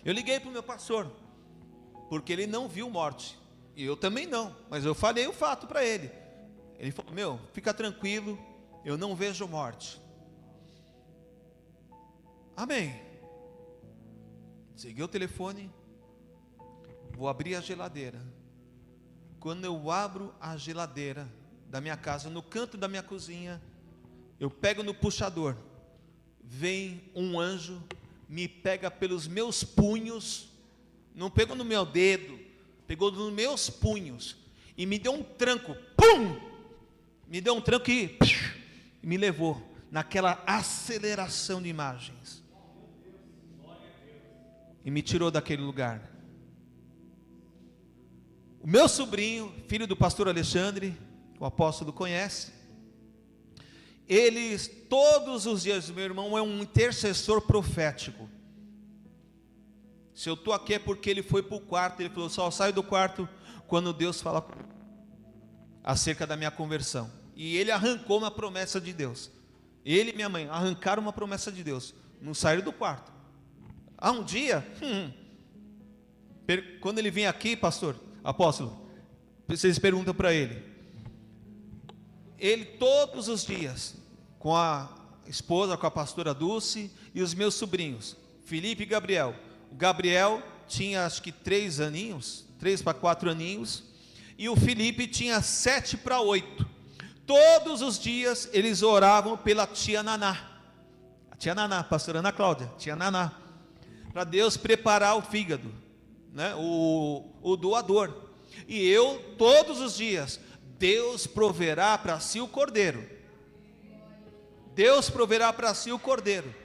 Eu liguei para o meu pastor, porque ele não viu morte, e eu também não, mas eu falei o fato para ele. Ele falou: fica tranquilo, eu não vejo morte. Amém. Desliguei o telefone, vou abrir a geladeira. Quando eu abro a geladeira da minha casa, no canto da minha cozinha, eu pego no puxador, vem um anjo, me pega pelos meus punhos, não pegou no meu dedo, pegou nos meus punhos, e me deu um tranco, pum! Me deu um tranco e me levou naquela aceleração de imagens, e me tirou daquele lugar. O meu sobrinho, filho do pastor Alexandre, o apóstolo conhece, eles todos os dias, meu irmão é um intercessor profético. Se eu estou aqui é porque ele foi para o quarto, ele falou: só saio do quarto quando Deus fala acerca da minha conversão. E ele arrancou uma promessa de Deus. Ele e minha mãe arrancaram uma promessa de Deus, não saíram do quarto. Há um dia, quando ele vem aqui, pastor, apóstolo, vocês perguntam para ele todos os dias, com a esposa, com a pastora Dulce e os meus sobrinhos, Felipe e Gabriel. O Gabriel tinha acho que 3 para 4 aninhos, e o Felipe tinha 7 para 8. Todos os dias eles oravam pela tia Naná, a tia Naná, pastora Ana Cláudia, tia Naná, para Deus preparar o fígado, né? o doador. E eu todos os dias: Deus proverá para si o cordeiro, Deus proverá para si o cordeiro,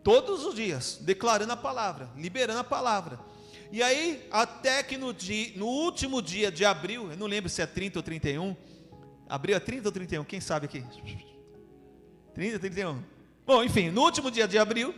todos os dias, declarando a palavra, liberando a palavra. E aí, até que no último dia de abril, eu não lembro se é 30 ou 31, abril é 30 ou 31, quem sabe aqui? 30 ou 31, bom, enfim, no último dia de abril,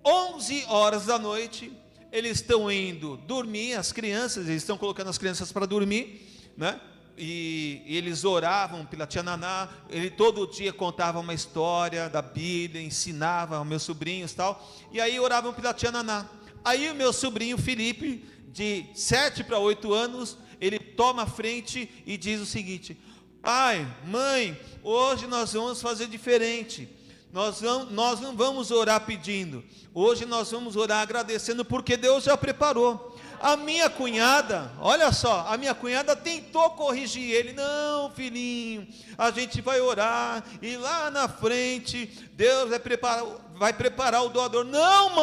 11 horas da noite, eles estão indo dormir, as crianças, eles estão colocando as crianças para dormir, né? E eles oravam pela tia Naná. Ele todo dia contava uma história da Bíblia, ensinava aos meus sobrinhos e tal, e aí oravam pela tia Naná. Aí o meu sobrinho Felipe, de 7 para 8 anos, ele toma a frente e diz o seguinte: pai, mãe, hoje nós vamos fazer diferente, nós não vamos orar pedindo, hoje nós vamos orar agradecendo, porque Deus já preparou. A minha cunhada, olha só, a minha cunhada tentou corrigir ele: não, filhinho, a gente vai orar, e lá na frente, Deus vai preparar o doador. Não,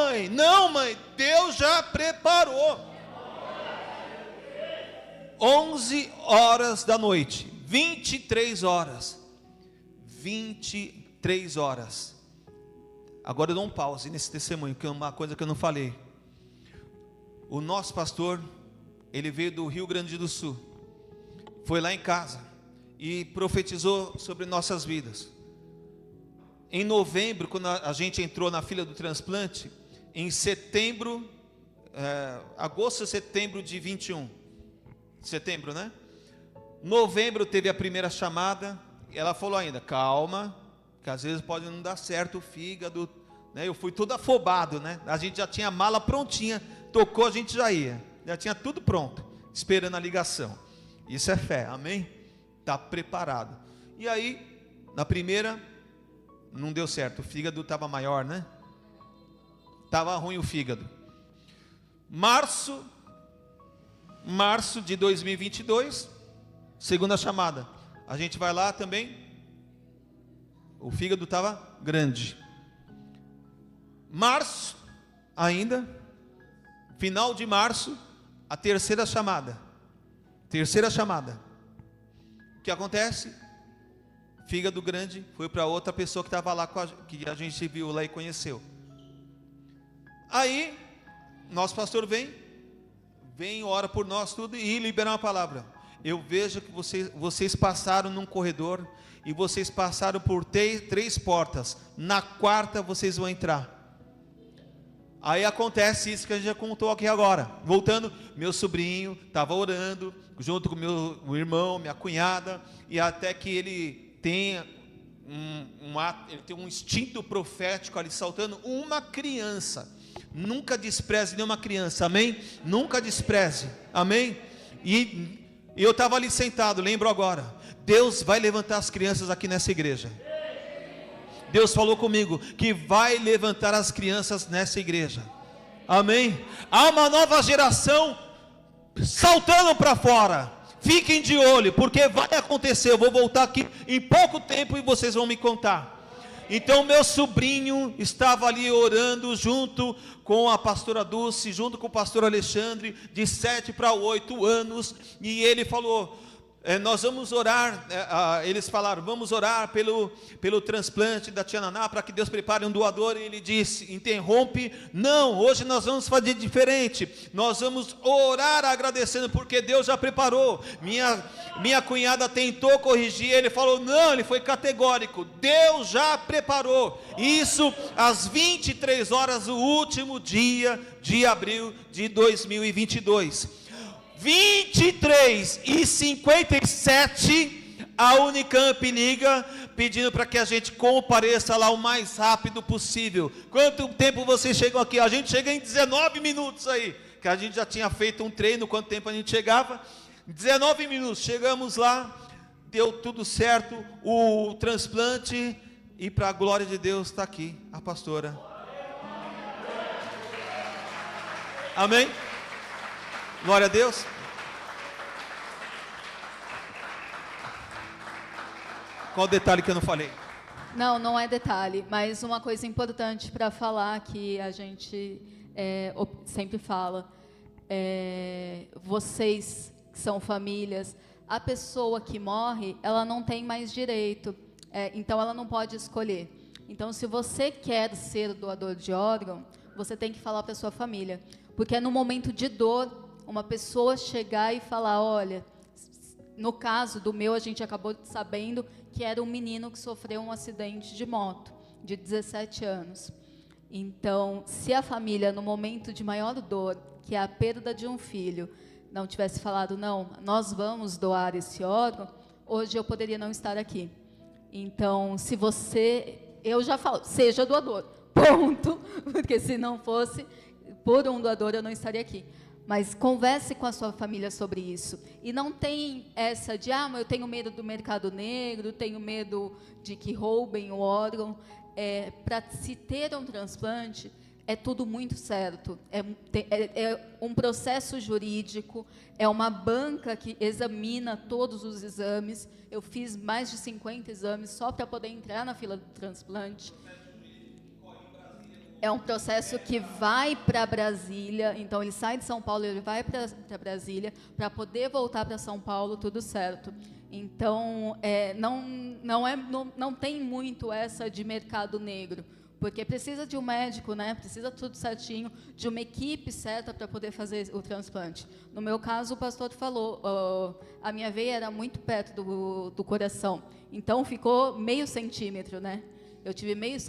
mãe, Deus já preparou. 11 horas da noite, 23 horas, agora eu dou um pause nesse testemunho, que é uma coisa que eu não falei. O nosso pastor, ele veio do Rio Grande do Sul, foi lá em casa e profetizou sobre nossas vidas. Em novembro, quando a gente entrou na fila do transplante, em setembro, agosto, setembro de 21, setembro, né? Novembro teve a primeira chamada, e ela falou ainda: calma, que às vezes pode não dar certo o fígado, né? Eu fui todo afobado, né? A gente já tinha a mala prontinha, tocou, a gente já ia. já tinha tudo pronto, esperando a ligação. Isso é fé, amém? Está preparado. E aí, na primeira, não deu certo, o fígado estava maior, né? Estava ruim o fígado. Março de 2022, segunda chamada. A gente vai lá também, o fígado estava grande. Março, ainda, final de março, a terceira chamada. O que acontece? Fígado grande, foi para outra pessoa que estava lá, que a gente viu lá e conheceu. Aí, nosso pastor vem, ora por nós tudo e libera uma palavra. Eu vejo que vocês passaram num corredor e vocês passaram por três portas. Na quarta vocês vão entrar. Aí acontece isso que a gente já contou aqui agora. Voltando, meu sobrinho estava orando junto com meu irmão, minha cunhada, e até que ele tem um instinto profético ali saltando. Uma criança, nunca despreze nenhuma criança, amém? Nunca despreze, amém? E eu estava ali sentado, lembro agora, Deus vai levantar as crianças aqui nessa igreja. Deus falou comigo que vai levantar as crianças nessa igreja, amém? Há uma nova geração saltando para fora. Fiquem de olho, porque vai acontecer. Eu vou voltar aqui em pouco tempo e vocês vão me contar. Então meu sobrinho estava ali orando junto com a pastora Dulce, junto com o pastor Alexandre, de 7 para 8 anos, e ele falou, nós vamos orar, eles falaram, vamos orar pelo transplante da tia Naná, para que Deus prepare um doador. E ele disse, interrompe, não, hoje nós vamos fazer diferente, nós vamos orar agradecendo, porque Deus já preparou. Minha cunhada tentou corrigir, ele falou, não, ele foi categórico, Deus já preparou, isso às 23 horas, o último dia de abril de 2022. 23h57, a Unicamp liga, pedindo para que a gente compareça lá o mais rápido possível. Quanto tempo vocês chegam aqui? A gente chega em 19 minutos aí, que a gente já tinha feito um treino, quanto tempo a gente chegava? 19 minutos, chegamos lá, deu tudo certo, o transplante, e para a glória de Deus está aqui a pastora. Amém? Glória a Deus. Qual o detalhe que eu não falei? Não é detalhe, mas uma coisa importante para falar que a gente sempre fala, vocês que são famílias, a pessoa que morre, ela não tem mais direito, então ela não pode escolher. Então, se você quer ser doador de órgão, você tem que falar para a sua família, porque é no momento de dor, uma pessoa chegar e falar, olha, no caso do meu, a gente acabou sabendo que era um menino que sofreu um acidente de moto, de 17 anos. Então, se a família, no momento de maior dor, que é a perda de um filho, não tivesse falado, não, nós vamos doar esse órgão, hoje eu poderia não estar aqui. Então, se você, eu já falo, seja doador, ponto, porque se não fosse por um doador, eu não estaria aqui. Mas converse com a sua família sobre isso. E não tem essa de, mas eu tenho medo do mercado negro, tenho medo de que roubem o órgão. Para se ter um transplante, é tudo muito certo. É um processo jurídico, é uma banca que examina todos os exames. Eu fiz mais de 50 exames só para poder entrar na fila do transplante. É um processo que vai para Brasília, então ele sai de São Paulo, ele vai para Brasília, para poder voltar para São Paulo, tudo certo. Então, não tem muito essa de mercado negro, porque precisa de um médico, né? Precisa tudo certinho, de uma equipe certa para poder fazer o transplante. No meu caso, o pastor falou, a minha veia era muito perto do coração, então ficou meio centímetro, né? Eu tenho meio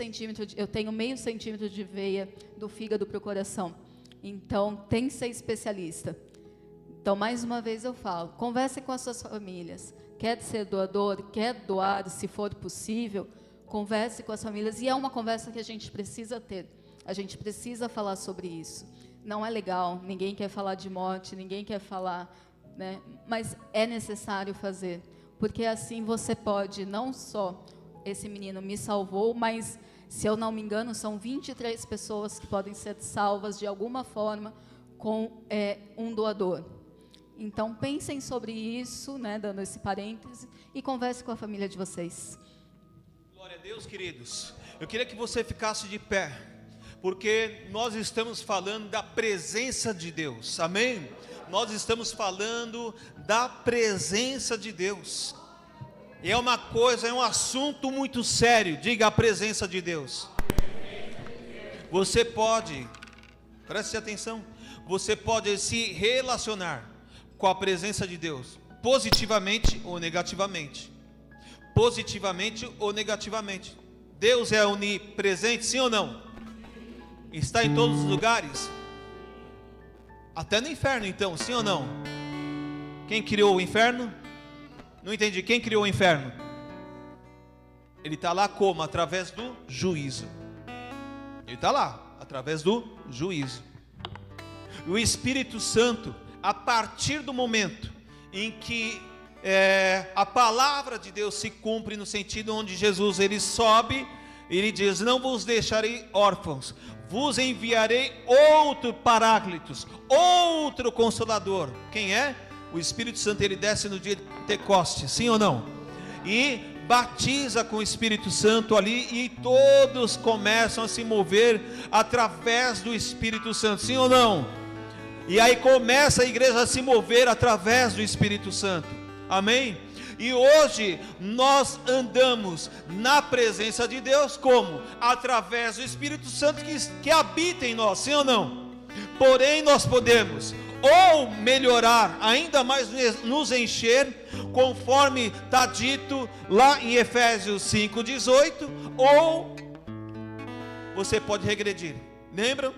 centímetro de veia do fígado para o coração. Então, tem que ser especialista. Então, mais uma vez eu falo, converse com as suas famílias. Quer ser doador, quer doar, se for possível, converse com as famílias. E é uma conversa que a gente precisa ter. A gente precisa falar sobre isso. não é legal, ninguém quer falar de morte, ninguém quer falar, né? Mas é necessário fazer, porque assim você pode, não só esse menino me salvou, mas, se eu não me engano, são 23 pessoas que podem ser salvas de alguma forma com um doador. Então, pensem sobre isso, né, dando esse parêntese, e converse com a família de vocês. Glória a Deus, queridos. Eu queria que você ficasse de pé, porque nós estamos falando da presença de Deus, amém? Nós estamos falando da presença de Deus. E é uma coisa, é um assunto muito sério. Diga: a presença de Deus. Você pode, preste atenção, você pode se relacionar com a presença de Deus, positivamente ou negativamente. Positivamente ou negativamente. Deus é onipresente, sim ou não? Está em todos os lugares? Até no inferno, então, sim ou não? Quem criou o inferno? Não entendi, quem criou o inferno? Ele está lá como? Através do juízo. Ele está lá, através do juízo. O Espírito Santo, a partir do momento em que a palavra de Deus se cumpre, no sentido onde Jesus ele sobe, ele diz: não vos deixarei órfãos, vos enviarei outro Paráclitos, outro Consolador. Quem é? O Espírito Santo. Ele desce no dia de Pentecostes, sim ou não? E batiza com o Espírito Santo ali, e todos começam a se mover através do Espírito Santo, sim ou não? E aí começa a igreja a se mover através do Espírito Santo, amém? E hoje nós andamos na presença de Deus como? Através do Espírito Santo que habita em nós, sim ou não? Porém nós podemos ou melhorar, ainda mais nos encher, conforme está dito lá em Efésios 5:18, ou você pode regredir. Lembram?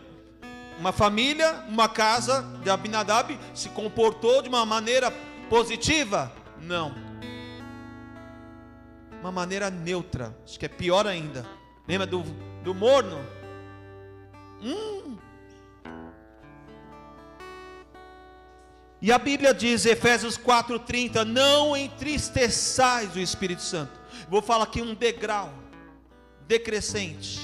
Uma família, uma casa de Abinadab se comportou de uma maneira positiva? Não. Uma maneira neutra, acho que é pior ainda. Lembra do morno? E a Bíblia diz, Efésios 4:30, não entristeçais o Espírito Santo. Vou falar aqui um degrau decrescente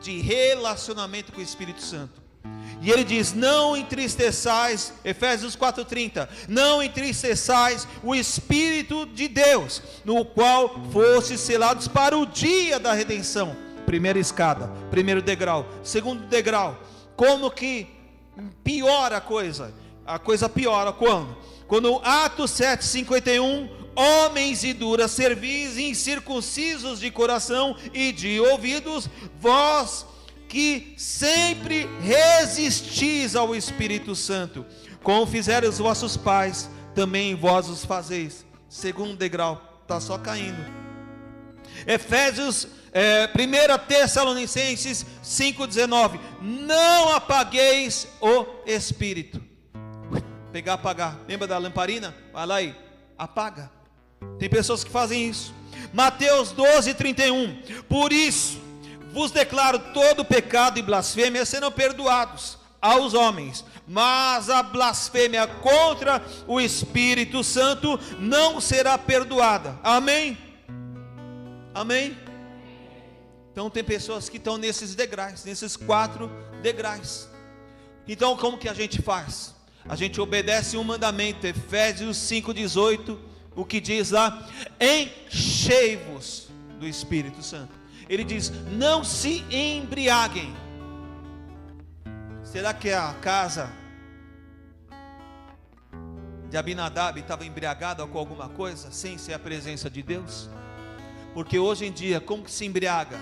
de relacionamento com o Espírito Santo. E ele diz: não entristeçais, Efésios 4:30, não entristeçais o Espírito de Deus, no qual fostes selados para o dia da redenção. Primeira escada, primeiro degrau. Segundo degrau, como que piora a coisa? A coisa piora quando? Quando Atos 7:51, homens e duras cervis, incircuncisos de coração e de ouvidos, vós que sempre resistis ao Espírito Santo, como fizeram os vossos pais, também vós os fazeis. Segundo degrau, está só caindo. Efésios, 1 Tessalonicenses 5:19, não apagueis o Espírito. Pegar, apagar, lembra da lamparina? Vai lá e apaga. Tem pessoas que fazem isso. Mateus 12:31, por isso vos declaro todo pecado e blasfêmia serão perdoados aos homens, mas a blasfêmia contra o Espírito Santo não será perdoada. Amém? Amém? Então tem pessoas que estão nesses degraus, nesses 4 degraus. Então como que a gente faz? A gente obedece um mandamento, Efésios 5:18, o que diz lá: enchei-vos do Espírito Santo. Ele diz: não se embriaguem. Será que a casa de Abinadab estava embriagada com alguma coisa, sem ser a presença de Deus? Porque hoje em dia, como que se embriaga?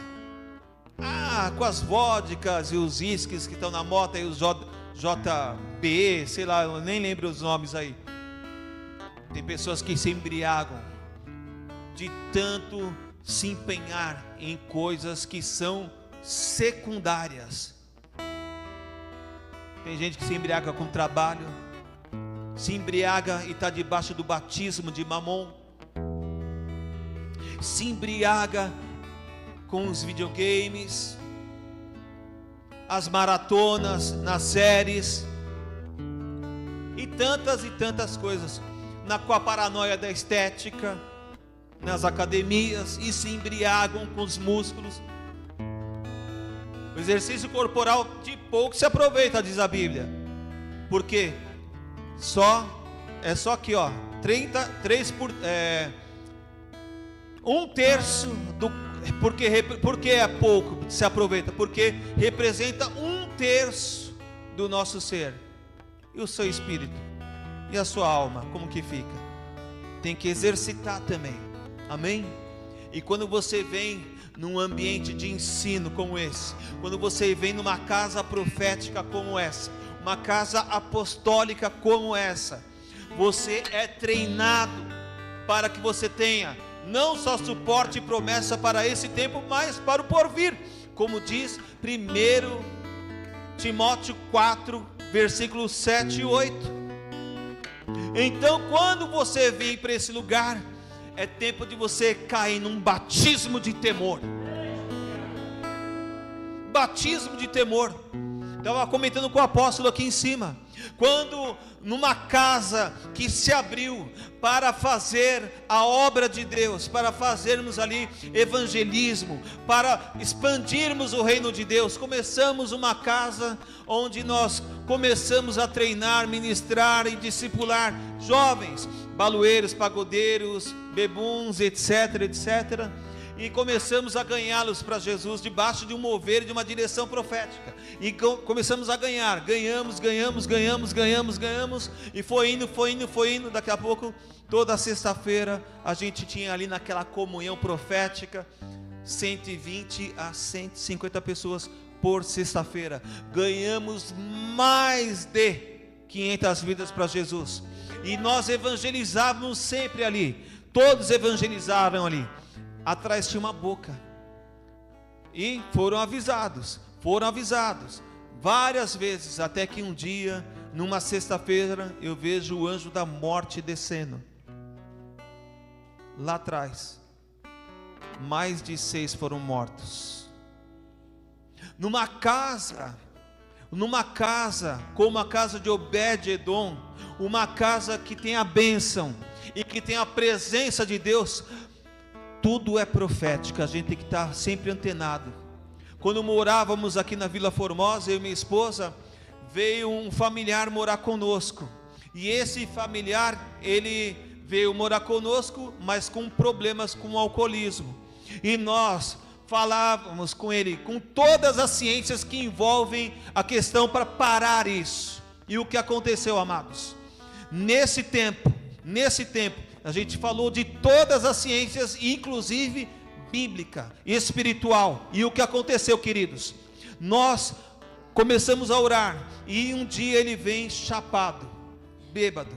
Com as vodkas e os uísques que estão na moda, e os JB, sei lá, eu nem lembro os nomes aí. Tem pessoas que se embriagam de tanto se empenhar em coisas que são secundárias. Tem gente que se embriaga com trabalho, se embriaga e está debaixo do batismo de Mamon, se embriaga com os videogames, as maratonas, nas séries e tantas coisas, com a paranoia da estética, nas academias, e se embriagam com os músculos. O exercício corporal de pouco se aproveita, diz a Bíblia, porque é só aqui, ó, 1/3 do, porque é pouco se aproveita, porque representa 1/3 do nosso ser. E o seu espírito e a sua alma, como que fica? Tem que exercitar também, amém? E quando você vem num ambiente de ensino como esse, quando você vem numa casa profética como essa, uma casa apostólica como essa, você é treinado para que você tenha não só suporte e promessa para esse tempo, mas para o porvir, como diz 1 Timóteo 4, versículos 7 e 8. Então, quando você vem para esse lugar, é tempo de você cair num batismo de temor. Batismo de temor. Estava comentando com o apóstolo aqui em cima. Quando numa casa que se abriu para fazer a obra de Deus, para fazermos ali evangelismo, para expandirmos o reino de Deus, começamos uma casa onde nós começamos a treinar, ministrar e discipular jovens, baloeiros, pagodeiros, bebuns, etc, etc. E começamos a ganhá-los para Jesus, debaixo de um mover, de uma direção profética. E começamos a ganhamos, e foi indo. Daqui a pouco, toda sexta-feira, a gente tinha ali naquela comunhão profética, 120 a 150 pessoas por sexta-feira. Ganhamos mais de 500 vidas para Jesus. E nós evangelizávamos sempre ali, todos evangelizaram ali. Atrás tinha uma boca, e foram avisados várias vezes, até que um dia, numa sexta-feira, eu vejo o anjo da morte descendo, lá atrás, mais de 6 foram mortos, numa casa como a casa de Obed-Edom, uma casa que tem a bênção, e que tem a presença de Deus. Tudo é profético, a gente tem que estar sempre antenado. Quando morávamos aqui na Vila Formosa, eu e minha esposa, veio um familiar morar conosco. E esse familiar, ele veio morar conosco, mas com problemas com o alcoolismo. E nós falávamos com ele, com todas as ciências que envolvem a questão para parar isso. E o que aconteceu, amados? Nesse tempo, a gente falou de todas as ciências, inclusive bíblica, espiritual. E o que aconteceu, queridos? Nós começamos a orar, e um dia ele vem chapado, bêbado,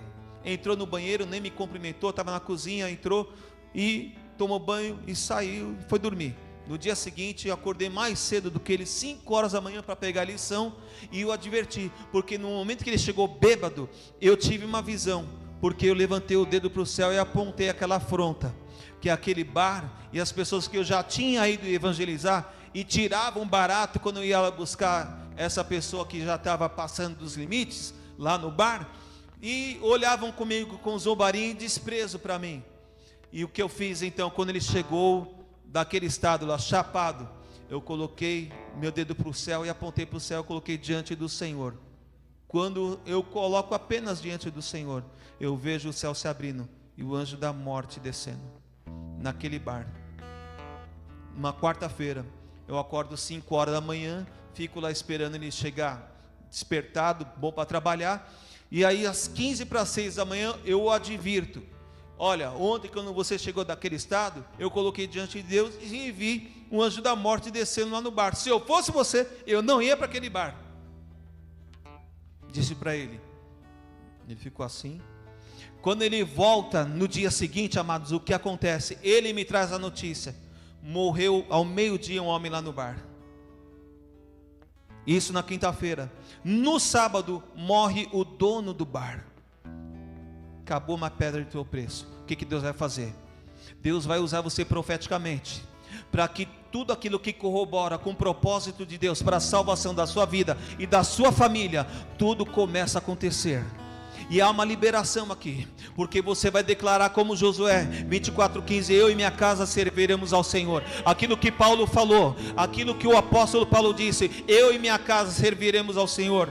entrou no banheiro, nem me cumprimentou, estava na cozinha, entrou e tomou banho e saiu, foi dormir. No dia seguinte eu acordei mais cedo do que ele, 5 horas da manhã, para pegar a lição, e eu adverti, porque no momento que ele chegou bêbado, eu tive uma visão, porque eu levantei o dedo para o céu e apontei aquela afronta, que é aquele bar, e as pessoas que eu já tinha ido evangelizar, e tiravam barato quando eu ia buscar essa pessoa que já estava passando dos limites, lá no bar, e olhavam comigo com zombaria e desprezo para mim. E o que eu fiz então, quando ele chegou daquele estado lá, chapado, eu coloquei meu dedo para o céu e apontei para o céu, coloquei diante do Senhor. Quando eu coloco apenas diante do Senhor, eu vejo o céu se abrindo e o anjo da morte descendo naquele bar. Uma quarta-feira, eu acordo 5 horas da manhã, fico lá esperando ele chegar, despertado, bom para trabalhar. E aí às 15 para 6 da manhã eu o advirto: olha, ontem quando você chegou daquele estado, eu coloquei diante de Deus e vi um anjo da morte descendo lá no bar. Se eu fosse você, eu não ia para aquele bar. Disse para ele. Ele ficou assim. Quando ele volta no dia seguinte, amados, o que acontece? Ele me traz a notícia: morreu ao meio-dia um homem lá no bar. Isso na quinta-feira. No sábado morre o dono do bar. Acabou uma pedra de teu preço. O que Deus vai fazer? Deus vai usar você profeticamente. para que tudo aquilo que corrobora com o propósito de Deus para a salvação da sua vida e da sua família, tudo começa a acontecer. E há uma liberação aqui, porque você vai declarar como Josué 24:15: eu e minha casa serviremos ao Senhor. Aquilo que Paulo falou, aquilo que o apóstolo Paulo disse: eu e minha casa serviremos ao Senhor.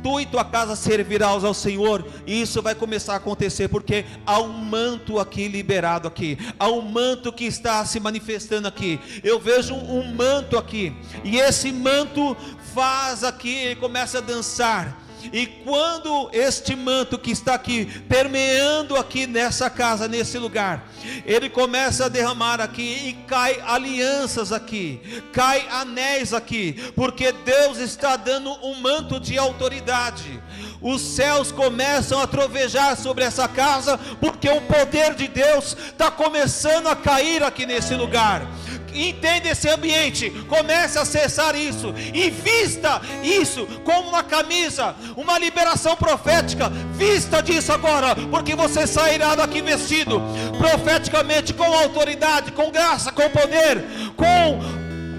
Tu e tua casa servirás ao Senhor. E isso vai começar a acontecer, porque há um manto aqui liberado aqui, há um manto que está se manifestando aqui. Eu vejo um manto aqui, e esse manto faz aqui, ele começa a dançar. E quando este manto que está aqui, permeando aqui nessa casa, nesse lugar, ele começa a derramar aqui, e cai alianças aqui, cai anéis aqui, porque Deus está dando um manto de autoridade. Os céus começam a trovejar sobre essa casa, porque o poder de Deus está começando a cair aqui nesse lugar. Entenda esse ambiente, comece a acessar isso, e vista isso como uma camisa, uma liberação profética. Vista disso agora, porque você sairá daqui vestido profeticamente, com autoridade, com graça, com poder, com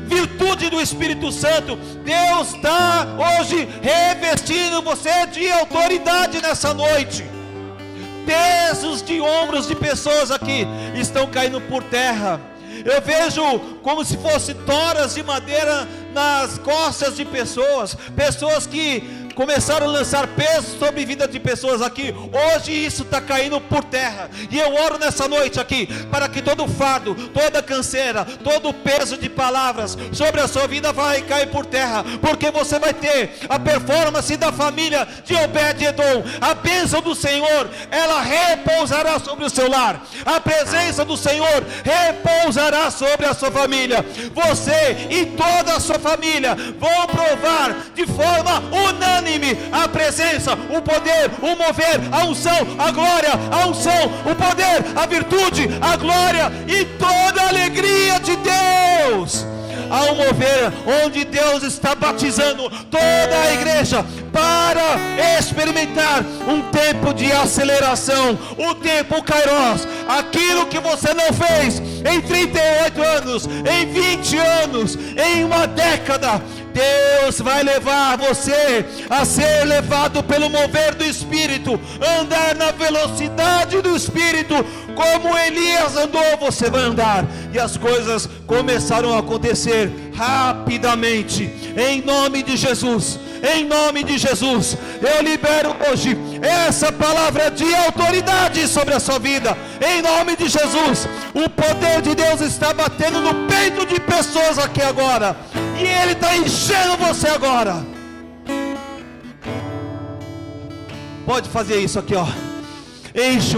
virtude do Espírito Santo. Deus está hoje revestindo você de autoridade nessa noite. Pesos de ombros de pessoas aqui estão caindo por terra. Eu vejo como se fosse toras de madeira nas costas de pessoas que começaram a lançar peso sobre a vida de pessoas aqui. Hoje isso está caindo por terra, e eu oro nessa noite aqui, para que todo fardo, toda canseira, todo peso de palavras sobre a sua vida vai cair por terra, porque você vai ter a performance da família de Obed-Edom. A bênção do Senhor, ela repousará sobre o seu lar. A presença do Senhor repousará sobre a sua família. Você e toda a sua família vão provar de forma unânime a presença, o poder, o mover, a unção, a glória, a unção, o poder, a virtude, a glória e toda a alegria de Deus. Há um mover onde Deus está batizando toda a igreja para experimentar um tempo de aceleração, o tempo Kairos. Aquilo que você não fez em 38 anos, em 20 anos, em uma década, Deus vai levar você a ser levado pelo mover do Espírito, andar na velocidade do Espírito, como Elias andou, você vai andar, e as coisas começaram a acontecer rapidamente, em nome de Jesus. Em nome de Jesus, eu libero hoje essa palavra de autoridade sobre a sua vida. Em nome de Jesus, o poder de Deus está batendo no peito de pessoas aqui agora, e Ele está enchendo você agora. Pode fazer isso aqui, ó. Enche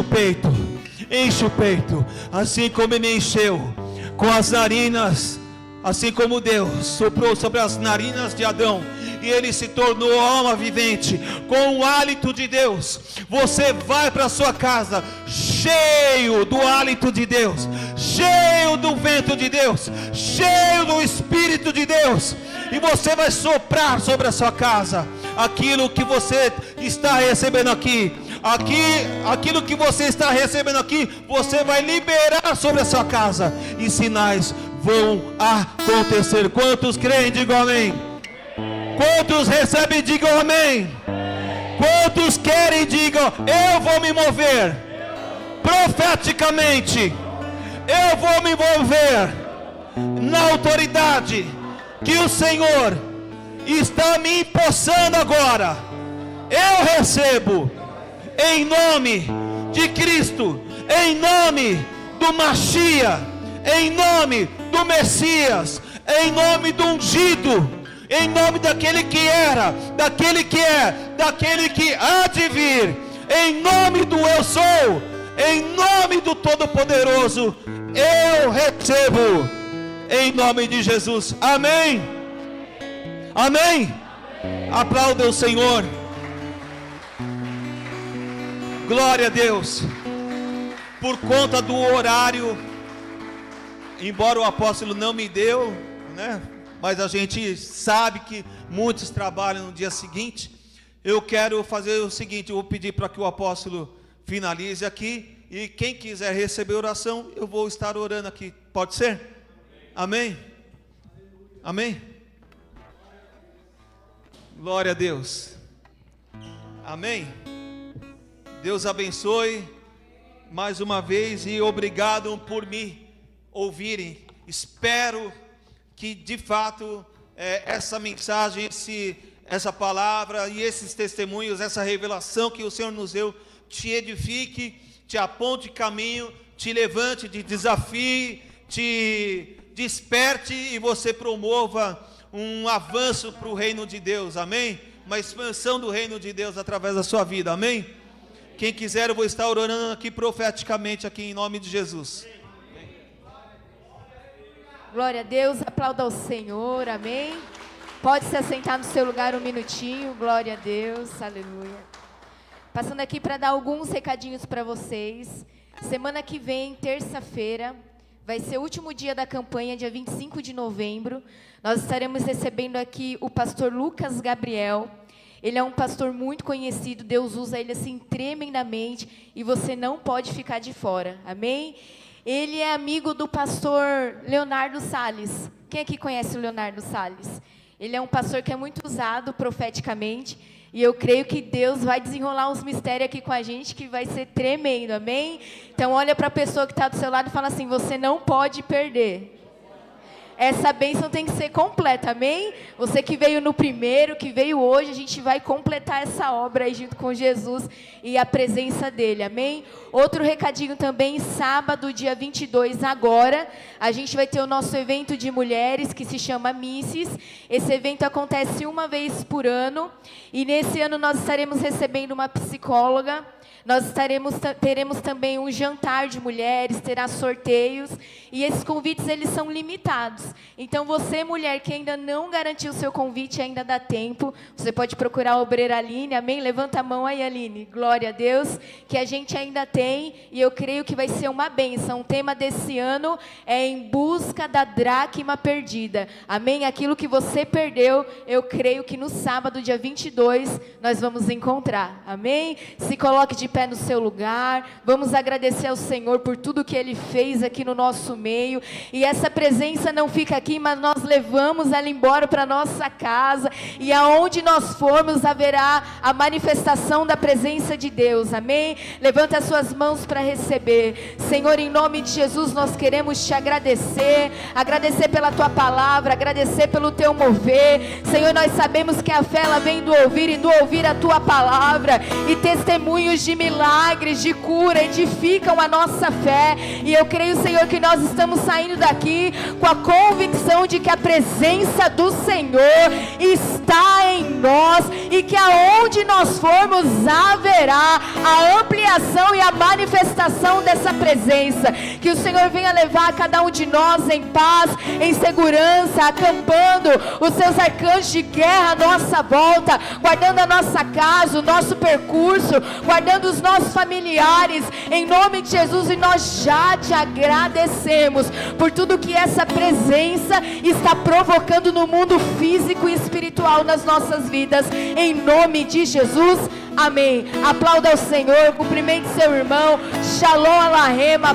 o peito, assim como Ele encheu com as narinas, assim como Deus soprou sobre as narinas de Adão, e ele se tornou alma vivente, com o hálito de Deus. Você vai para sua casa cheio do hálito de Deus, cheio do vento de Deus, cheio do Espírito de Deus, e você vai soprar sobre a sua casa aquilo que você está recebendo aqui. Aquilo que você está recebendo aqui, você vai liberar sobre a sua casa, e sinais vão acontecer. Quantos creem, digam amém. Quantos recebem, digam amém. Quantos querem, digam: eu vou me mover profeticamente, eu vou me mover na autoridade que o Senhor está me empossando agora. Eu recebo em nome de Cristo, em nome do Mashiach, em nome do Messias, em nome do ungido, em nome daquele que era, daquele que é, daquele que há de vir, em nome do eu sou, em nome do Todo-Poderoso, eu recebo, em nome de Jesus. Amém? Amém? Aplauda o Senhor. Glória a Deus. Por conta do horário, embora o apóstolo não me deu, né? Mas a gente sabe que muitos trabalham no dia seguinte. Eu quero fazer o seguinte: eu vou pedir para que o apóstolo finalize aqui, e quem quiser receber oração, eu vou estar orando aqui. Pode ser? Amém? Amém? Glória a Deus. Amém? Deus abençoe mais uma vez e obrigado por me ouvirem. Espero que de fato essa mensagem, essa palavra e esses testemunhos, essa revelação que o Senhor nos deu, te edifique, te aponte caminho, te levante, te desafie, te desperte e você promova um avanço para o reino de Deus, amém? Uma expansão do reino de Deus através da sua vida, amém? Quem quiser, eu vou estar orando aqui profeticamente, aqui em nome de Jesus. Glória a Deus, aplauda ao Senhor, amém? Pode se assentar no seu lugar um minutinho, glória a Deus, aleluia. Passando aqui para dar alguns recadinhos para vocês. Semana que vem, terça-feira, vai ser o último dia da campanha, dia 25 de novembro. Nós estaremos recebendo aqui o pastor Lucas Gabriel. Ele é um pastor muito conhecido, Deus usa ele assim tremendamente e você não pode ficar de fora, amém? Ele é amigo do pastor Leonardo Salles. Quem aqui conhece o Leonardo Salles? Ele é um pastor que é muito usado profeticamente e eu creio que Deus vai desenrolar uns mistérios aqui com a gente que vai ser tremendo, amém? Então olha para a pessoa que está do seu lado e fala assim, você não pode perder. Essa bênção tem que ser completa, amém? Você que veio no primeiro, que veio hoje, a gente vai completar essa obra aí junto com Jesus e a presença dele, amém? Outro recadinho também, sábado, dia 22 agora, a gente vai ter o nosso evento de mulheres que se chama Misses. Esse evento acontece uma vez por ano e nesse ano nós estaremos recebendo uma psicóloga. Nós teremos também um jantar de mulheres, terá sorteios, e esses convites eles são limitados. Então você, mulher, que ainda não garantiu o seu convite, ainda dá tempo, você pode procurar a obreira Aline, amém? Levanta a mão aí, Aline, glória a Deus, que a gente ainda tem, e eu creio que vai ser uma bênção. O tema desse ano é em busca da dracma perdida, amém? Aquilo que você perdeu, eu creio que no sábado, dia 22, nós vamos encontrar, amém? Se coloque de pé no seu lugar, vamos agradecer ao Senhor por tudo que Ele fez aqui no nosso meio, e essa presença não fica aqui, mas nós levamos ela embora para nossa casa, e aonde nós formos haverá a manifestação da presença de Deus, amém? Levanta as suas mãos para receber. Senhor, em nome de Jesus, nós queremos te agradecer pela tua palavra, agradecer pelo teu mover. Senhor, nós sabemos que a fé ela vem do ouvir, e do ouvir a tua palavra, e testemunhos de milagres, de cura, edificam a nossa fé, e eu creio, Senhor, que nós estamos saindo daqui com a convicção de que a presença do Senhor está em nós, e que aonde nós formos haverá a ampliação e a manifestação dessa presença, que o Senhor venha levar cada um de nós em paz, em segurança, acampando os seus arcanjos de guerra à nossa volta, guardando a nossa casa, o nosso percurso, guardando os nossos familiares, em nome de Jesus, e nós já te agradecemos por tudo que essa presença está provocando no mundo físico e espiritual nas nossas vidas, em nome de Jesus, amém. Aplauda ao Senhor, cumprimente seu irmão, Shalom Alahema.